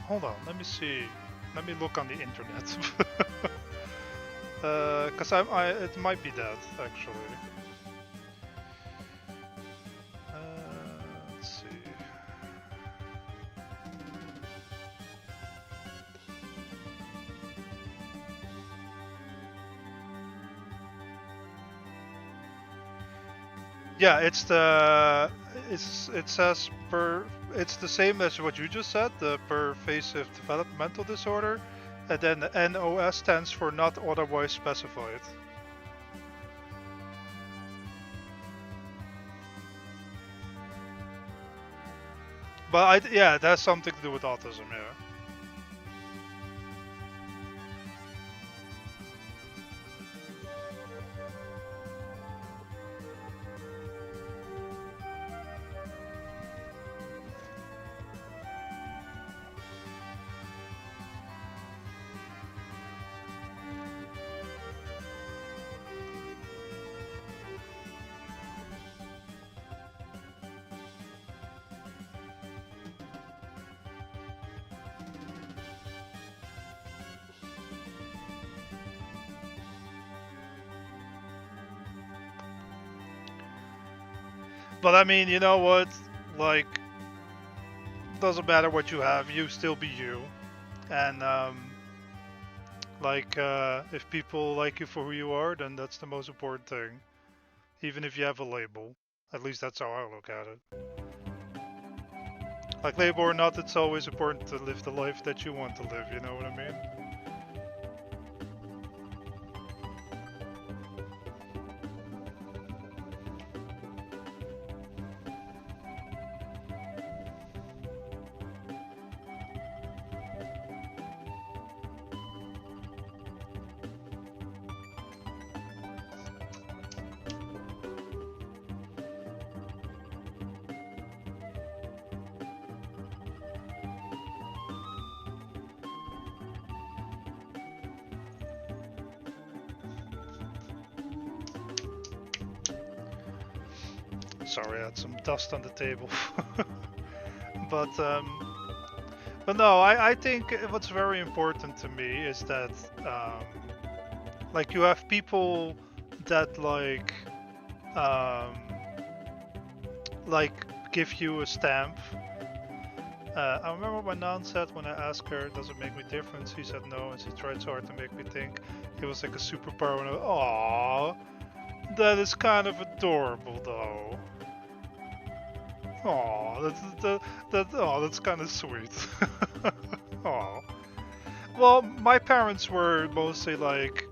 Hold on, let me see. Let me look on the internet. Cause it might be that actually. Let's see. Yeah, it says it's the same as what you just said, the pervasive developmental disorder, and then the NOS stands for not otherwise specified. But yeah, it has something to do with autism, yeah. But I mean, you know what? Like, doesn't matter what you have, you still be you. And like, if people like you for who you are, then that's the most important thing. Even if you have a label. At least that's how I look at it. Like, label or not, it's always important to live the life that you want to live, you know what I mean? Sorry, I had some dust on the table. but but no, I think what's very important to me is that um, like you have people that um, like give you a stamp. I remember what my nan said when I asked her, "Does it make me different?" She said no, and she tried so hard to make me think it was like a superpower. And aww, that is kind of adorable, though. Aww, that's kind of sweet. Aww. Well, my parents were mostly like,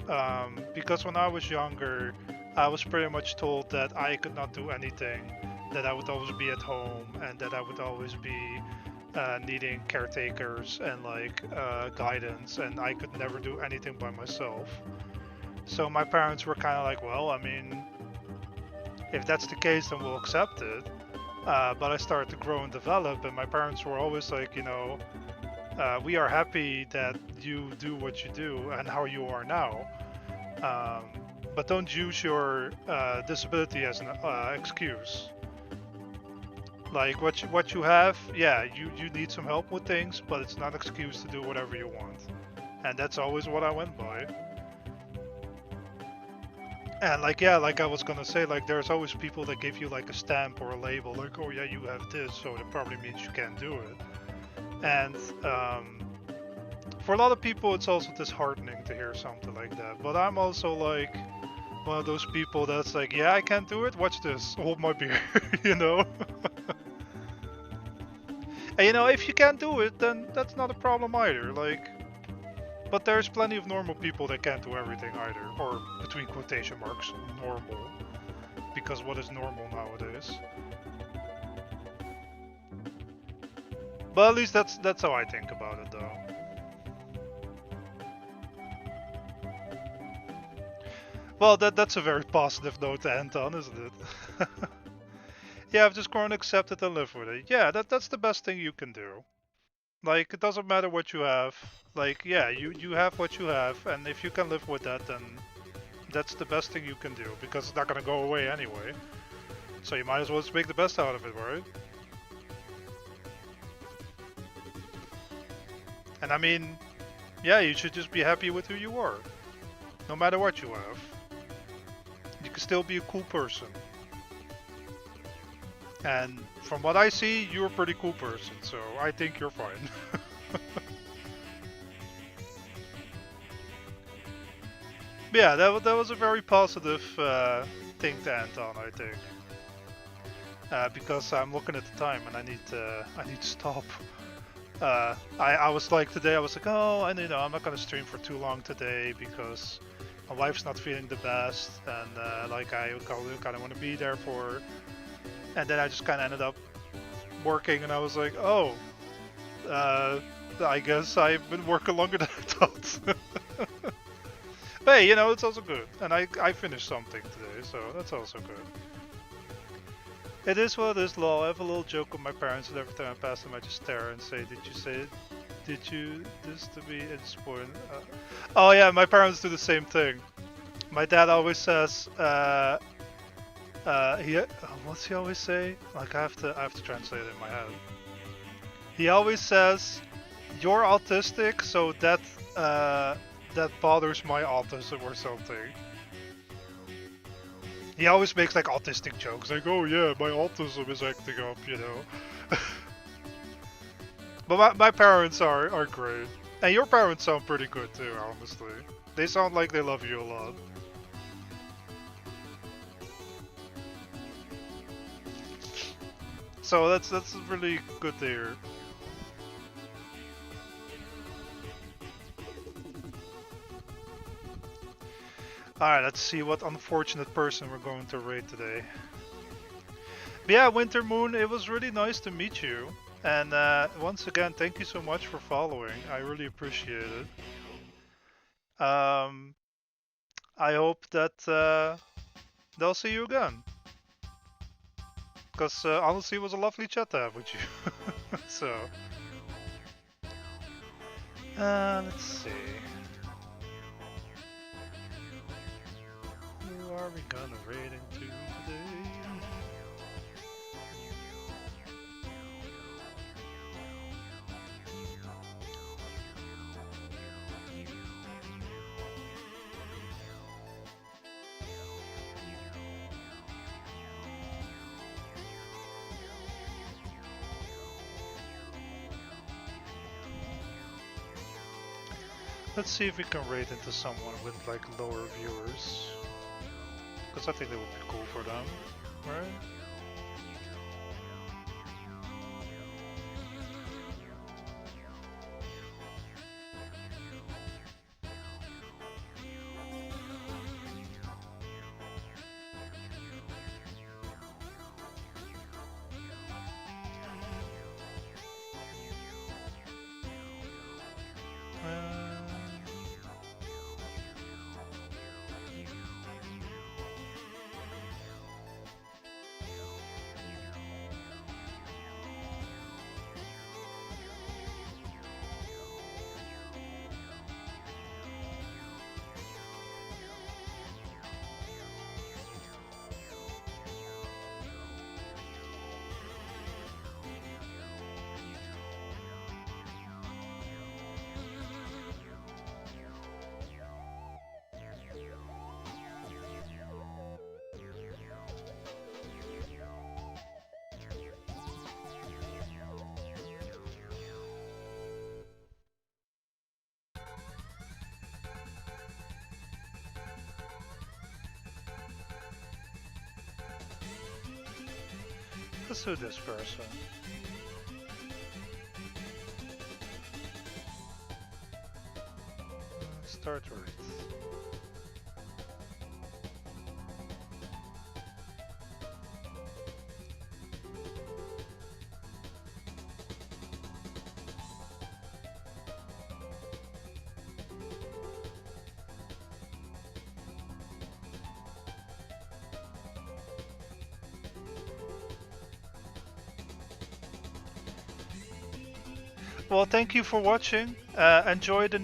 because when I was younger, I was pretty much told that I could not do anything, that I would always be at home, and that I would always be needing caretakers and like guidance, and I could never do anything by myself. So my parents were kind of like, well, I mean, if that's the case, then we'll accept it. But I started to grow and develop, and my parents were always like, we are happy that you do what you do and how you are now. Um, but don't use your disability as an excuse. Like what you have, yeah, you need some help with things, but it's not an excuse to do whatever you want. And that's always what I went by. And like yeah, like I was gonna say, like there's always people that give you like a stamp or a label, like oh yeah, you have this, so that probably means you can't do it. And for a lot of people, it's also disheartening to hear something like that. But I'm also like one of those people that's like, yeah, I can't do it. Watch this. Hold my beer, you know. And if you can't do it, then that's not a problem either. Like, but there's plenty of normal people that can't do everything either, or between quotation marks, normal. Because what is normal nowadays? But at least that's how I think about it, though. Well, that's a very positive note to end on, isn't it? Yeah, I've just grown to accept it and live with it. Yeah, that's the best thing you can do. Like, it doesn't matter what you have. Like, yeah, you have what you have, and if you can live with that, then that's the best thing you can do, because it's not gonna go away anyway. So you might as well just make the best out of it, right? And I mean, yeah, you should just be happy with who you are, no matter what you have. You can still be a cool person. And from what I see, you're a pretty cool person, so I think you're fine. Yeah, that was a very positive thing to end on, I think. Because I'm looking at the time and I need to stop. I was like today, I was like, oh, and I'm not gonna stream for too long today because my wife's not feeling the best, and like I kind of want to be there for her. And then I just kind of ended up working, and I was like, oh, I guess I've been working longer than I thought. But hey, it's also good, and I finished something today, so that's also good. It is what it is, lol. I have a little joke with my parents, and every time I pass them, I just stare and say, "Did you say it? Did you this to me?" It's point. Oh yeah, my parents do the same thing. My dad always says, what's he always say? Like I have to translate it in my head. He always says, "You're autistic, so that bothers my autism or something." He always makes like autistic jokes, like, "Oh yeah, my autism is acting up." But my parents are great, and your parents sound pretty good too. Honestly, they sound like they love you a lot. So that's really good to hear. Alright, let's see what unfortunate person we're going to raid today. But yeah, Winter Moon, it was really nice to meet you. And once again, thank you so much for following. I really appreciate it. I hope that they'll see you again. Because honestly, it was a lovely chat to have with you. So, let's see. Who are we gonna raid into today? Let's see if we can rate into someone with like lower viewers, because I think that would be cool for them, right? Let's do this person. Start with. Well, thank you for watching. Enjoy the new